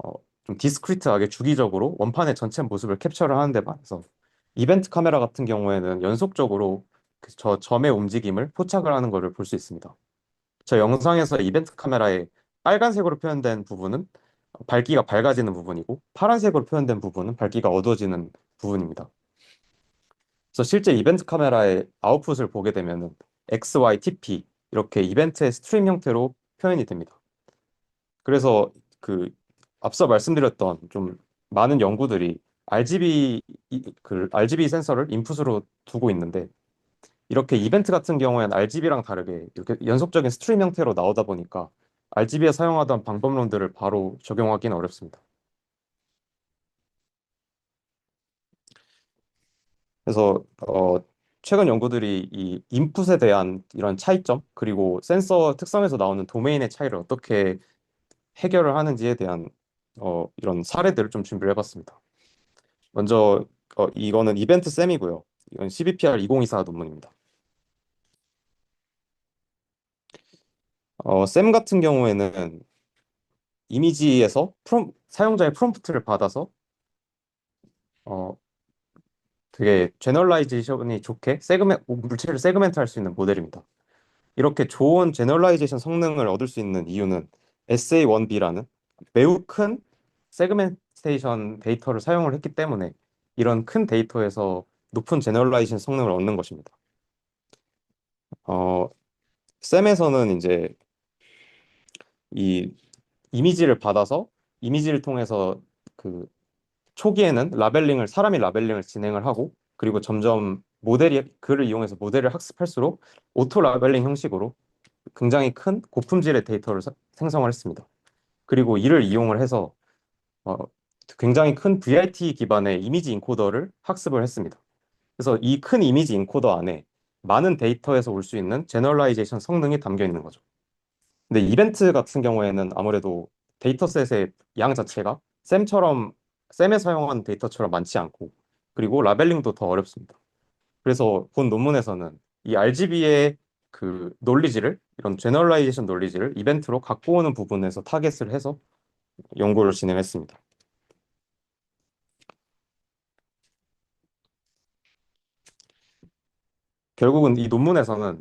어, 좀 디스크리트하게 주기적으로 원판의 전체 모습을 캡처를 하는데 반해서 이벤트 카메라 같은 경우에는 연속적으로 그저 점의 움직임을 포착을 하는 것을 볼 수 있습니다. 저 영상에서 이벤트 카메라의 빨간색으로 표현된 부분은 밝기가 밝아지는 부분이고 파란색으로 표현된 부분은 밝기가 어두워지는 부분입니다. 그래서 실제 이벤트 카메라의 아웃풋을 보게 되면은 X, Y, TP 이렇게 이벤트의 스트림 형태로 표현이 됩니다. 그래서 그 앞서 말씀드렸던 좀 많은 연구들이 RGB 센서를 인풋으로 두고 있는데 이렇게 이벤트 같은 경우에는 RGB랑 다르게 이렇게 연속적인 스트림 형태로 나오다 보니까 RGB에 사용하던 방법론들을 바로 적용하기는 어렵습니다. 그래서 최근 연구들이 이 인풋에 대한 이런 차이점 그리고 센서 특성에서 나오는 도메인의 차이를 어떻게 해결을 하는지에 대한 이런 사례들을 좀 준비를 해봤습니다. 먼저 이거는 이벤트 셈이고요. 이건 CBPR 2024 논문입니다. 셈 같은 경우에는 이미지에서 사용자의 프롬프트를 받아서 어, 되게 제너럴라이제이션이 좋게 물체를 세그멘트 할 수 있는 모델입니다. 이렇게 좋은 제너럴라이제이션 성능을 얻을 수 있는 이유는 SA1B라는 매우 큰 세그멘테이션 데이터를 사용을 했기 때문에 이런 큰 데이터에서 높은 제너럴라이제이션 성능을 얻는 것입니다. 어, 셈에서는 이제 이 이미지를 받아서 이미지를 통해서 그 초기에는 사람이 라벨링을 진행을 하고 그리고 점점 모델이 그를 이용해서 모델을 학습할수록 오토 라벨링 형식으로 굉장히 큰 고품질의 데이터를 생성을 했습니다. 그리고 이를 이용을 해서 어, 굉장히 큰 VIT 기반의 이미지 인코더를 학습을 했습니다. 그래서 이 큰 이미지 인코더 안에 많은 데이터에서 올 수 있는 제너럴라이제이션 성능이 담겨 있는 거죠. 근데 이벤트 같은 경우에는 아무래도 데이터셋의 양 자체가 쌤에 사용한 데이터처럼 많지 않고, 그리고 라벨링도 더 어렵습니다. 그래서 본 논문에서는 이 RGB의 그 논리지를, 이런 제너럴라이제이션 논리지를 이벤트로 갖고 오는 부분에서 타겟을 해서 연구를 진행했습니다. 결국은 이 논문에서는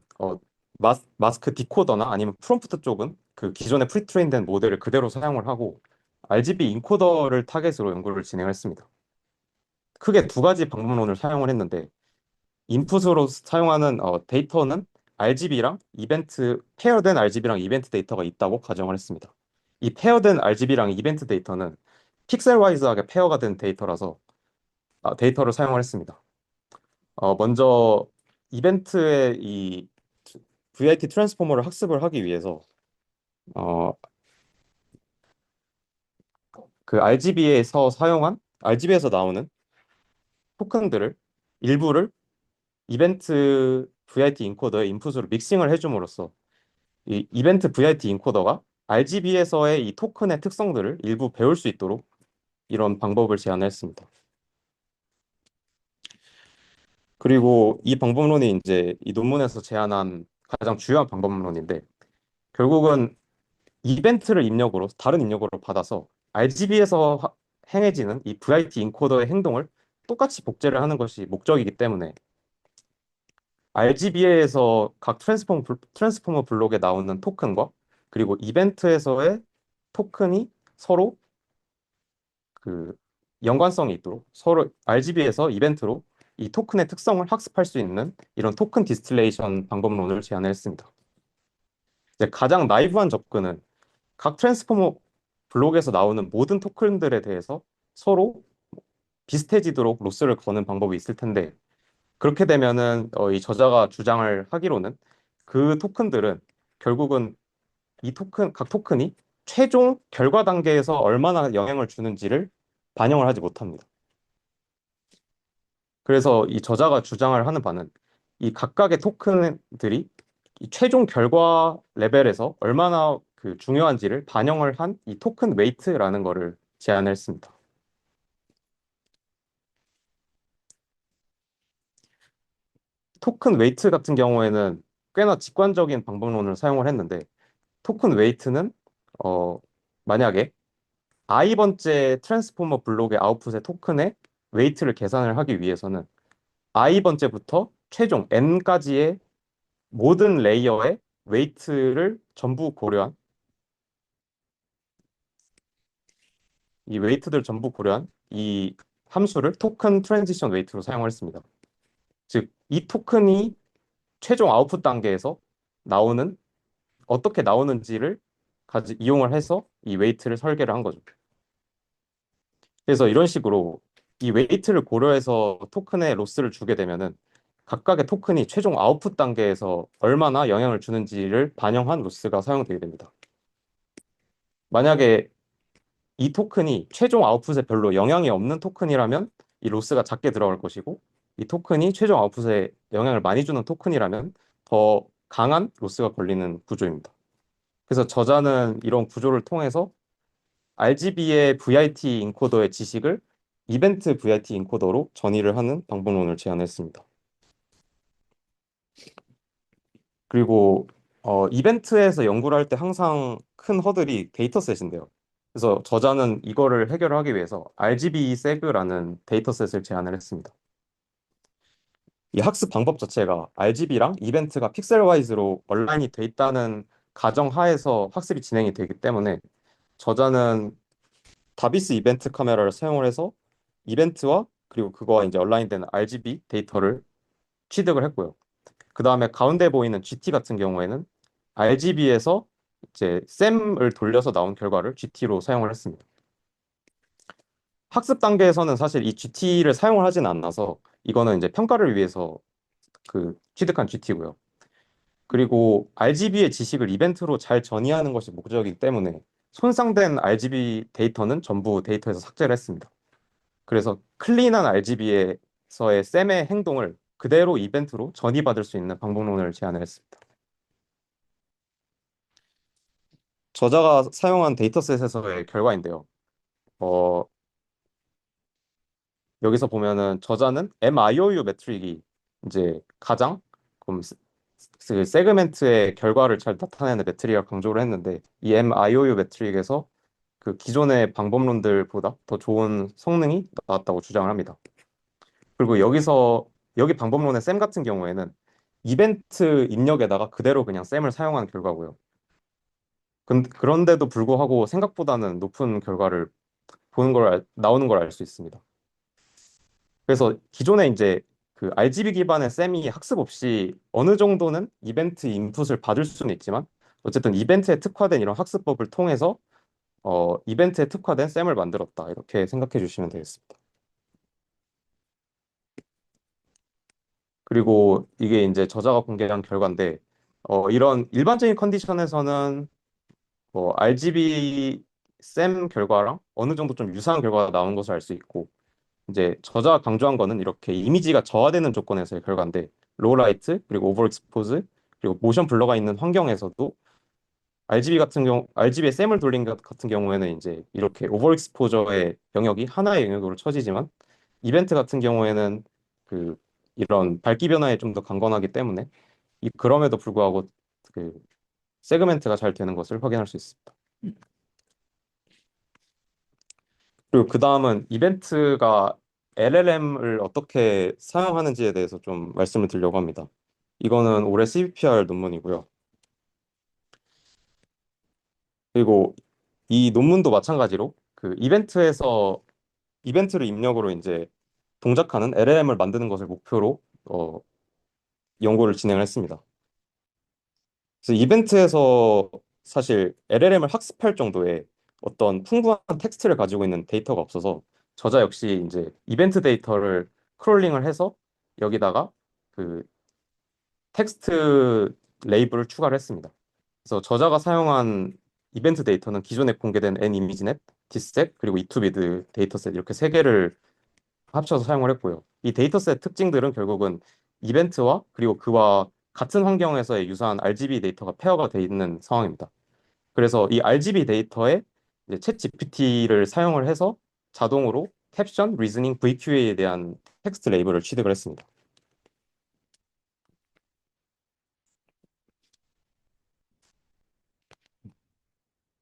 마스크 디코더나 아니면 프롬프트 쪽은 그 기존의 프리트레인된 모델을 그대로 사용을 하고, RGB 인코더를 타겟으로 연구를 진행했습니다. 크게 두 가지 방법론을 사용을 했는데, 인풋으로 사용하는 데이터는 페어된 RGB랑 이벤트 데이터가 있다고 가정을 했습니다. 이 페어된 RGB랑 이벤트 데이터는 픽셀와이즈하게 페어가 된 데이터라서 데이터를 사용을 했습니다. 먼저 이벤트의 이 VIT 트랜스포머를 학습을 하기 위해서 어, 그 RGB에서 나오는 토큰들을 일부를 이벤트 VIT 인코더의 인풋으로 믹싱을 해줌으로써 이 이벤트 VIT 인코더가 RGB에서의 이 토큰의 특성들을 일부 배울 수 있도록 이런 방법을 제안했습니다. 그리고 이 방법론이 이제 이 논문에서 제안한 가장 주요한 방법론인데, 결국은 이벤트를 다른 입력으로 받아서 RGB에서 행해지는 이 VIT 인코더의 행동을 똑같이 복제를 하는 것이 목적이기 때문에 RGB에서 각 트랜스포머 블록에 나오는 토큰과 그리고 이벤트에서의 토큰이 서로 그 연관성이 있도록, 서로 RGB에서 이벤트로 이 토큰의 특성을 학습할 수 있는 이런 토큰 디스틸레이션 방법론을 제안했습니다. 이제 가장 나이브한 접근은 각 트랜스포머 블록에서 나오는 모든 토큰들에 대해서 서로 비슷해지도록 로스를 거는 방법이 있을 텐데, 그렇게 되면은 이 저자가 주장을 하기로는 그 토큰들은 결국은 각 토큰이 최종 결과 단계에서 얼마나 영향을 주는지를 반영을 하지 못합니다. 그래서 이 저자가 주장을 하는 바는 이 각각의 토큰들이 이 최종 결과 레벨에서 얼마나 그 중요한지를 반영을 한 이 토큰 웨이트라는 거를 제안했습니다. 토큰 웨이트 같은 경우에는 꽤나 직관적인 방법론을 사용을 했는데, 토큰 웨이트는 어, 만약에 i번째 트랜스포머 블록의 아웃풋의 토큰의 웨이트를 계산을 하기 위해서는 i번째부터 최종 n까지의 모든 레이어의 웨이트를 전부 고려한 이 웨이트들 전부 고려한 이 함수를 토큰 트랜지션 웨이트로 사용을 했습니다. 즉, 이 토큰이 최종 아웃풋 단계에서 나오는 어떻게 나오는지를 이용을 해서 이 웨이트를 설계를 한 거죠. 그래서 이런 식으로 이 웨이트를 고려해서 토큰에 로스를 주게 되면은 각각의 토큰이 최종 아웃풋 단계에서 얼마나 영향을 주는지를 반영한 로스가 사용되게 됩니다. 만약에 이 토큰이 최종 아웃풋에 별로 영향이 없는 토큰이라면 이 로스가 작게 들어갈 것이고, 이 토큰이 최종 아웃풋에 영향을 많이 주는 토큰이라면 더 강한 로스가 걸리는 구조입니다. 그래서 저자는 이런 구조를 통해서 RGB의 VIT 인코더의 지식을 이벤트 VIT 인코더로 전이를 하는 방법론을 제안했습니다. 그리고 이벤트에서 연구를 할 때 항상 큰 허들이 데이터셋인데요. 그래서 저자는 이거를 해결하기 위해서 RGB 세그라는 데이터셋을 제안을 했습니다. 이 학습 방법 자체가 RGB랑 이벤트가 픽셀와이즈로 얼라인이 돼 있다는 가정 하에서 학습이 진행이 되기 때문에, 저자는 다비스 이벤트 카메라를 사용을 해서 이벤트와 그리고 그거와 이제 얼라인된 RGB 데이터를 취득을 했고요. 그 다음에 가운데 보이는 GT 같은 경우에는 RGB에서 이제 셈을 돌려서 나온 결과를 GT로 사용을 했습니다. 학습 단계에서는 사실 이 GT를 사용을 하진 않아서 이거는 이제 평가를 위해서 그 취득한 GT고요. 그리고 RGB의 지식을 이벤트로 잘 전이하는 것이 목적이기 때문에 손상된 RGB 데이터는 전부 데이터에서 삭제를 했습니다. 그래서 클린한 RGB에서의 쌤의 행동을 그대로 이벤트로 전이받을 수 있는 방법론을 제안을 했습니다. 저자가 사용한 데이터셋에서의 결과인데요. 어, 여기서 보면은 저자는 MIOU 매트릭이 이제 가장 좀 그 세그멘트의 결과를 잘 나타내는 매트릭을 강조를 했는데 이 MIOU 매트릭에서 그 기존의 방법론들보다 더 좋은 성능이 나왔다고 주장을 합니다. 그리고 여기 방법론의 셈 같은 경우에는 이벤트 입력에다가 그대로 그냥 셈을 사용한 결과고요. 그런데도 불구하고 생각보다는 높은 결과를 나오는 걸 알 수 있습니다. 그래서 기존에 이제 그 RGB 기반의 셈이 학습 없이 어느 정도는 이벤트 인풋을 받을 수는 있지만 어쨌든 이벤트에 특화된 이런 학습법을 통해서 이벤트에 특화된 셈을 만들었다. 이렇게 생각해 주시면 되겠습니다. 그리고 이게 이제 저자가 공개한 결과인데 이런 일반적인 컨디션에서는 뭐 RGB 셈 결과랑 어느 정도 좀 유사한 결과가 나온 것을 알 수 있고 이제 저자가 강조한 거는 이렇게 이미지가 저하되는 조건에서의 결과인데 로우 라이트 그리고 오버 익스포즈 그리고 모션 블러가 있는 환경에서도 RGB의 셈을 돌린 것 같은 경우에는 이제 이렇게 오버 익스포저의 영역이 하나의 영역으로 처지지만 이벤트 같은 경우에는 그 이런 밝기 변화에 좀 더 강건하기 때문에 그럼에도 불구하고 그 세그멘트가 잘 되는 것을 확인할 수 있습니다. 그리고 그 다음은 이벤트가 LLM을 어떻게 사용하는지에 대해서 좀 말씀을 드리려고 합니다. 이거는 올해 CVPR 논문이고요. 그리고 이 논문도 마찬가지로 그 이벤트를 입력으로 이제 동작하는 LLM을 만드는 것을 목표로 연구를 진행을 했습니다. 그래서 이벤트에서 사실 LLM을 학습할 정도의 어떤 풍부한 텍스트를 가지고 있는 데이터가 없어서 저자 역시 이제 이벤트 데이터를 크롤링을 해서 여기다가 그 텍스트 레이블을 추가를 했습니다. 그래서 저자가 사용한 이벤트 데이터는 기존에 공개된 N이미지넷, 디스셋, 그리고 이투비드 데이터셋 이렇게 세 개를 합쳐서 사용을 했고요. 이 데이터셋 특징들은 결국은 이벤트와 그리고 그와 같은 환경에서의 유사한 RGB 데이터가 페어가 돼 있는 상황입니다. 그래서 이 RGB 데이터에 이제 챗 GPT를 사용을 해서 자동으로 캡션, 리즈닝, VQA에 대한 텍스트 레이블을 취득을 했습니다.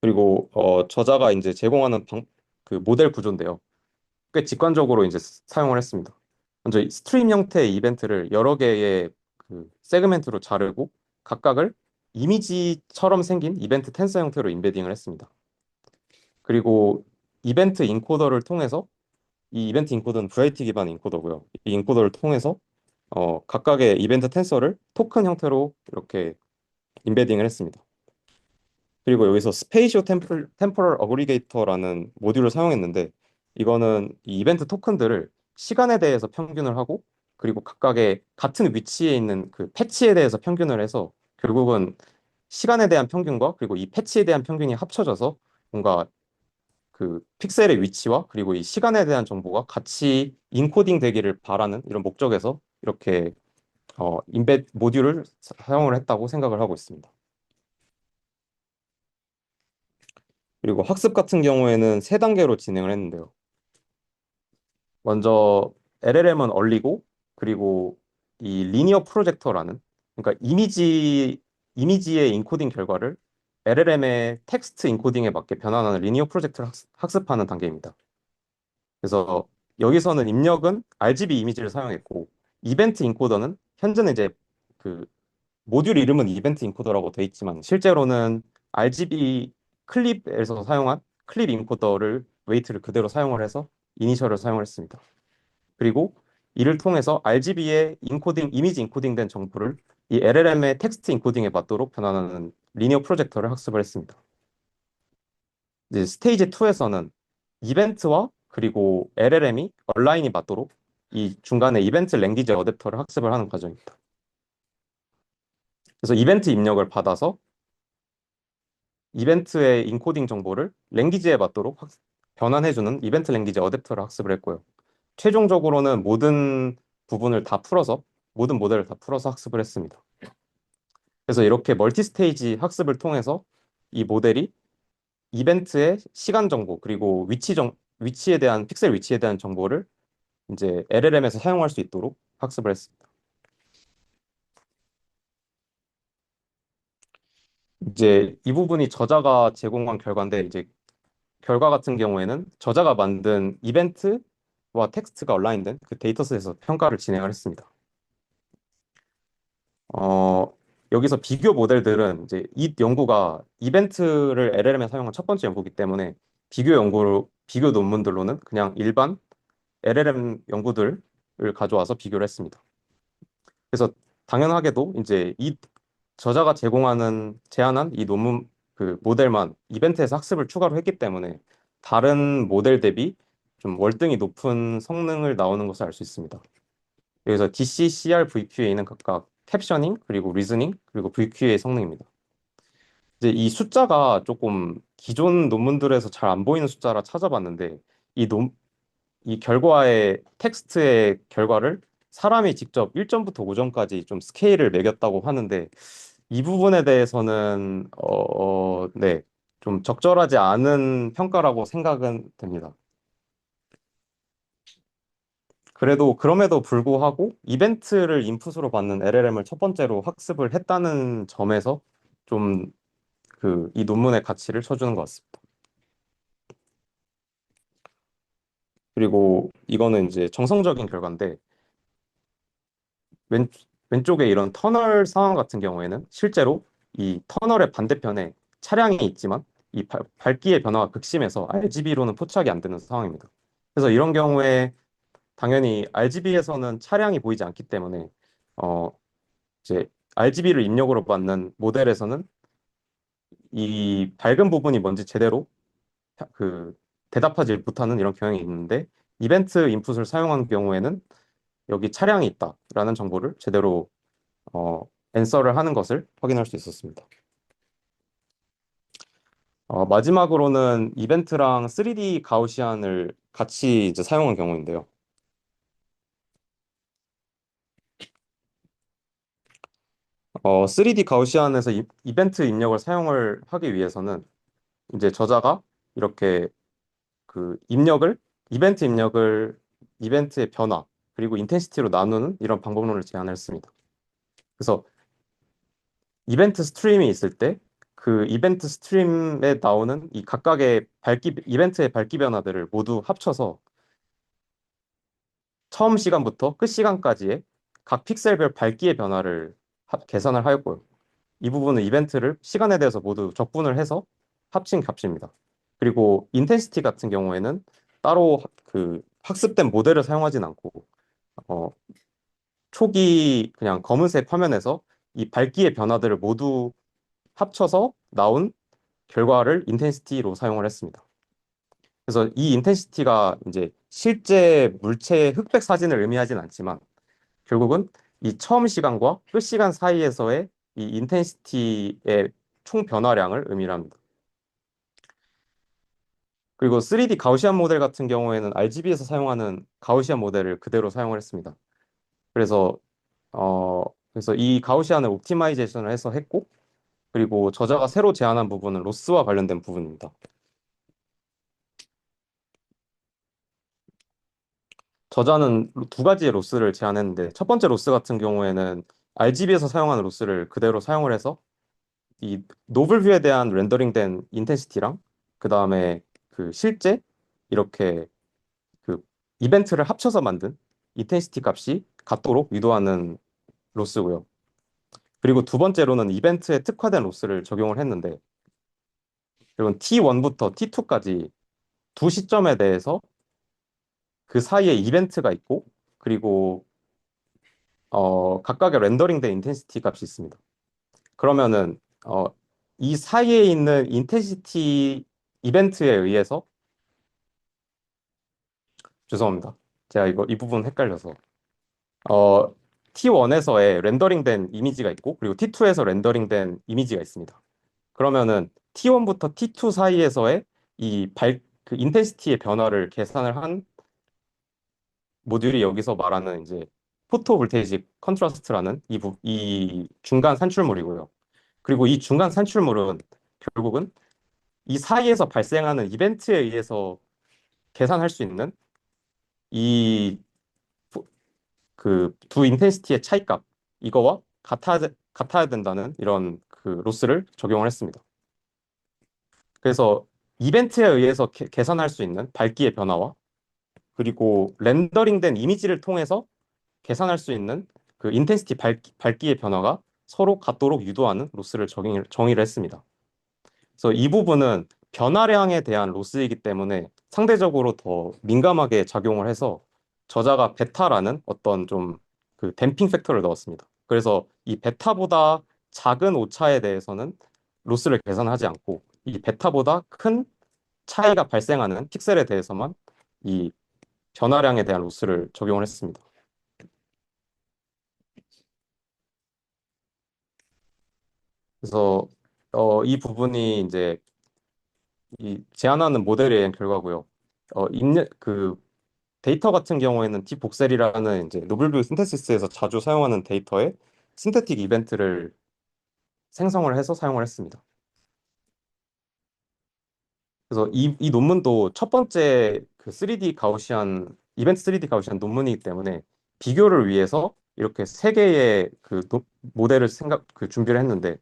그리고 저자가 이제 제공하는 그 모델 구조인데요. 꽤 직관적으로 이제 사용을 했습니다. 먼저 이 스트림 형태의 이벤트를 여러 개의 그 세그멘트로 자르고 각각을 이미지처럼 생긴 이벤트 텐서 형태로 인베딩을 했습니다. 그리고 이벤트 인코더를 통해서 이 이벤트 인코더는 VIT 기반 인코더고요. 이 인코더를 통해서 각각의 이벤트 텐서를 토큰 형태로 이렇게 인베딩을 했습니다. 그리고 여기서 스페이시오 템포럴 어그리게이터라는 모듈을 사용했는데 이거는 이 이벤트 토큰들을 시간에 대해서 평균을 하고 그리고 각각의 같은 위치에 있는 그 패치에 대해서 평균을 해서 결국은 시간에 대한 평균과 그리고 이 패치에 대한 평균이 합쳐져서 뭔가 그 픽셀의 위치와 그리고 이 시간에 대한 정보가 같이 인코딩 되기를 바라는 이런 목적에서 이렇게 인베 모듈을 사용을 했다고 생각을 하고 있습니다. 그리고 학습 같은 경우에는 세 단계로 진행을 했는데요. 먼저 LLM은 얼리고 그리고 이 리니어 프로젝터라는 그러니까 이미지의 인코딩 결과를 LLM의 텍스트 인코딩에 맞게 변환하는 리니어 프로젝터를 학습하는 단계입니다. 그래서 여기서는 입력은 RGB 이미지를 사용했고 이벤트 인코더는 현재는 이제 그 모듈 이름은 이벤트 인코더라고 돼 있지만 실제로는 RGB 클립에서 사용한 클립 인코더를 웨이트를 그대로 사용을 해서 이니셜을 사용을 했습니다. 그리고 이를 통해서 RGB의 이미지 인코딩된 정보를 이 LLM의 텍스트 인코딩에 맞도록 변환하는 리니어 프로젝터를 학습을 했습니다. 이제 스테이지 2에서는 이벤트와 그리고 LLM이 얼라인이 맞도록 이 중간에 이벤트 랭귀지 어댑터를 학습을 하는 과정입니다. 그래서 이벤트 입력을 받아서 이벤트의 인코딩 정보를 랭귀지에 맞도록 변환해주는 이벤트 랭귀지 어댑터를 학습을 했고요. 최종적으로는 모든 모델을 다 풀어서 학습을 했습니다. 그래서 이렇게 멀티 스테이지 학습을 통해서 이 모델이 이벤트의 시간 정보 그리고 위치에 대한 픽셀 위치에 대한 정보를 이제 LLM에서 사용할 수 있도록 학습을 했습니다. 이제 이 부분이 저자가 제공한 결과인데 이제 결과 같은 경우에는 저자가 만든 이벤트와 텍스트가 얼라인된 그 데이터셋에서 평가를 진행을 했습니다. 어, 여기서 비교 모델들은 이제 이 연구가 이벤트를 LLM에 사용한 첫 번째 연구이기 때문에 비교 논문들로는 그냥 일반 LLM 연구들을 가져와서 비교를 했습니다. 그래서 당연하게도 이제 이 저자가 제안한 이 논문 그 모델만 이벤트에서 학습을 추가로 했기 때문에 다른 모델 대비 좀 월등히 높은 성능을 나오는 것을 알 수 있습니다. 여기서 DC, CR, VQA는 각각 캡셔닝, 그리고 리즈닝, 그리고 VQA 성능입니다. 이제 이 숫자가 조금 기존 논문들에서 잘 안 보이는 숫자라 찾아봤는데 이 이 결과의 텍스트의 결과를 사람이 직접 1점부터 5점까지 좀 스케일을 매겼다고 하는데 이 부분에 대해서는 네, 좀 적절하지 않은 평가라고 생각은 됩니다. 그럼에도 불구하고 이벤트를 인풋으로 받는 LLM을 첫 번째로 학습을 했다는 점에서 좀 이 논문의 가치를 쳐주는 것 같습니다. 그리고 이거는 이제 정성적인 결과인데 왼, 왼쪽에 이런 터널 상황 같은 경우에는 실제로 이 터널의 반대편에 차량이 있지만 이 밝기의 변화가 극심해서 RGB로는 포착이 안 되는 상황입니다. 그래서 이런 경우에 당연히 RGB에서는 차량이 보이지 않기 때문에 어 이제 RGB를 입력으로 받는 모델에서는 이 밝은 부분이 뭔지 제대로 그 대답하지 못하는 이런 경향이 있는데 이벤트 인풋을 사용한 경우에는 여기 차량이 있다라는 정보를 제대로 어, 앤서를 하는 것을 확인할 수 있었습니다. 마지막으로는 이벤트랑 3D 가우시안을 같이 이제 사용한 경우인데요. 3D 가우시안에서 이벤트 입력을 사용을 하기 위해서는 이제 저자가 이렇게 그 이벤트 입력을 이벤트의 변화 그리고 인텐시티로 나누는 이런 방법론을 제안했습니다. 그래서 이벤트 스트림이 있을 때 그 이벤트 스트림에 나오는 이 각각의 이벤트의 밝기 변화들을 모두 합쳐서 처음 시간부터 끝 시간까지의 각 픽셀별 밝기의 변화를 계산을 하였고요. 이 부분은 이벤트를 시간에 대해서 모두 적분을 해서 합친 값입니다. 그리고 인텐시티 같은 경우에는 따로 그 학습된 모델을 사용하진 않고 어, 초기 그냥 검은색 화면에서 이 밝기의 변화들을 모두 합쳐서 나온 결과를 인텐시티로 사용을 했습니다. 그래서 이 인텐시티가 이제 실제 물체의 흑백 사진을 의미하진 않지만 결국은 이 처음 시간과 끝 시간 사이에서의 이 인텐시티의 총 변화량을 의미합니다. 그리고 3D 가우시안 모델 같은 경우에는 RGB에서 사용하는 가우시안 모델을 그대로 사용을 했습니다. 그래서 어 그래서 이 가우시안을 옵티마이제이션을 해서 했고 그리고 저자가 새로 제안한 부분은 로스와 관련된 부분입니다. 저자는 두 가지의 로스를 제안했는데 첫 번째 로스 같은 경우에는 RGB에서 사용하는 로스를 그대로 사용을 해서 이 노블 뷰에 대한 렌더링된 인텐시티랑 그 다음에 그 실제 이렇게 그 이벤트를 합쳐서 만든 인텐시티 값이 같도록 유도하는 로스고요. 그리고 두 번째로는 이벤트에 특화된 로스를 적용을 했는데 그리고 T1부터 T2까지 두 시점에 대해서 그 사이에 이벤트가 있고 그리고 각각의 렌더링된 인텐시티 값이 있습니다. 그러면은 이 사이에 있는 인텐시티 이벤트에 의해서 죄송합니다. 제가 이 부분 헷갈려서. 어, T1에서의 렌더링된 이미지가 있고 그리고 T2에서 렌더링된 이미지가 있습니다. 그러면은 T1부터 T2 사이에서의 그 인텐시티의 변화를 계산을 한 모듈이 여기서 말하는 이제 포토볼테이직 컨트라스트라는 이 중간 산출물이고요. 그리고 이 중간 산출물은 결국은 이 사이에서 발생하는 이벤트에 의해서 계산할 수 있는 이 그 두 인텐시티의 차이값 이거와 같아야 된다는 이런 그 로스를 적용을 했습니다. 그래서 이벤트에 의해서 계산할 수 있는 밝기의 변화와 그리고 렌더링된 이미지를 통해서 계산할 수 있는 그 인텐시티 밝기의 변화가 서로 같도록 유도하는 로스를 정의를 했습니다. 그래서 이 부분은 변화량에 대한 로스이기 때문에 상대적으로 더 민감하게 작용을 해서 저자가 베타라는 어떤 좀 그 댐핑 팩터를 넣었습니다. 그래서 이 베타보다 작은 오차에 대해서는 로스를 계산하지 않고 이 베타보다 큰 차이가 발생하는 픽셀에 대해서만 이 변화량에 대한 로스를 적용을 했습니다. 그래서 이 부분이 이제 이 제안하는 모델에 의한 결과고요. 그 데이터 같은 경우에는 딥복셀이라는 이제 노블뷰 신테시스에서 자주 사용하는 데이터에 신테틱 이벤트를 생성을 해서 사용을 했습니다. 그래서 이 논문도 첫 번째 그 3D 가우시안 이벤트 3D 가우시안 논문이기 때문에 비교를 위해서 이렇게 세 개의 모델을 준비를 했는데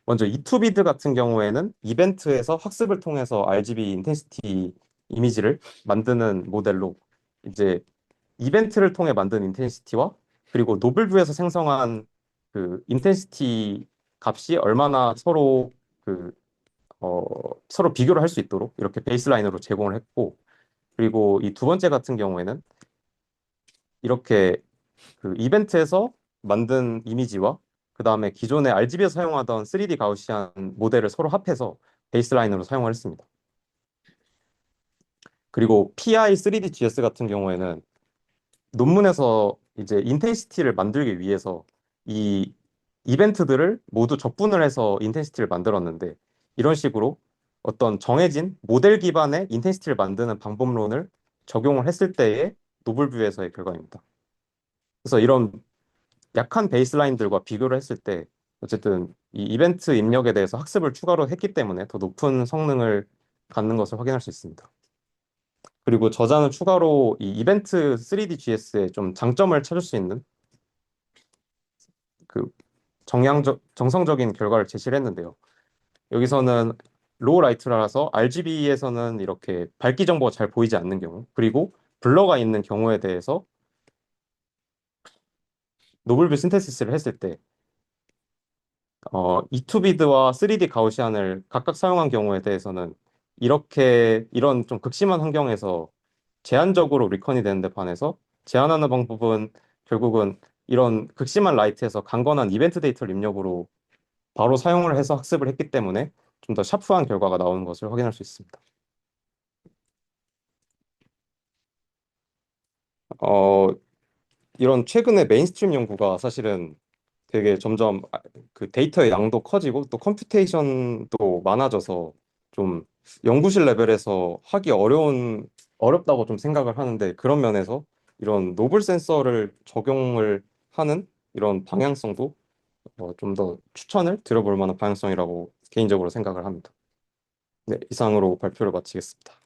먼저 이투비드 같은 경우에는 이벤트에서 학습을 통해서 RGB 인텐시티 이미지를 만드는 모델로 이제 이벤트를 통해 만든 인텐시티와 그리고 노블뷰에서 생성한 그 인텐시티 값이 얼마나 그, 어, 서로 비교를 할 수 있도록 이렇게 베이스라인으로 제공을 했고 그리고 이 두 번째 같은 경우에는 이렇게 그 이벤트에서 만든 이미지와 그 다음에 기존의 RGB에서 사용하던 3D 가우시안 모델을 서로 합해서 베이스라인으로 사용을 했습니다. 그리고 PI 3D GS 같은 경우에는 논문에서 이제 인텐시티를 만들기 위해서 이 이벤트들을 모두 적분을 해서 인텐시티를 만들었는데 이런 식으로 어떤 정해진 모델 기반의 인텐시티를 만드는 방법론을 적용을 했을 때의 노블뷰에서의 결과입니다. 그래서 이런 약한 베이스라인들과 비교를 했을 때 어쨌든 이 이벤트 입력에 대해서 학습을 추가로 했기 때문에 더 높은 성능을 갖는 것을 확인할 수 있습니다. 그리고 저자는 추가로 이 이벤트 3D GS의 좀 장점을 찾을 수 있는 그 정성적인 결과를 제시를 했는데요. 여기서는 로우 라이트라서 RGB에서는 이렇게 밝기 정보가 잘 보이지 않는 경우, 그리고 블러가 있는 경우에 대해서 노블뷰 신테시스를 했을 때 이투비드와 3D 가우시안을 각각 사용한 경우에 대해서는 이런 좀 극심한 환경에서 제한적으로 리컨이 되는데 반해서 제한하는 방법은 결국은 이런 극심한 라이트에서 강건한 이벤트 데이터를 입력으로 바로 사용을 해서 학습을 했기 때문에 좀 더 샤프한 결과가 나오는 것을 확인할 수 있습니다. 어, 이런 최근에 메인스트림 연구가 사실은 되게 점점 그 데이터의 양도 커지고 또 컴퓨테이션도 많아져서 좀 연구실 레벨에서 하기 어렵다고 좀 생각을 하는데 그런 면에서 이런 노블 센서를 적용을 하는 이런 방향성도 좀 더 추천을 드려볼 만한 방향성이라고 개인적으로 생각을 합니다. 네, 이상으로 발표를 마치겠습니다.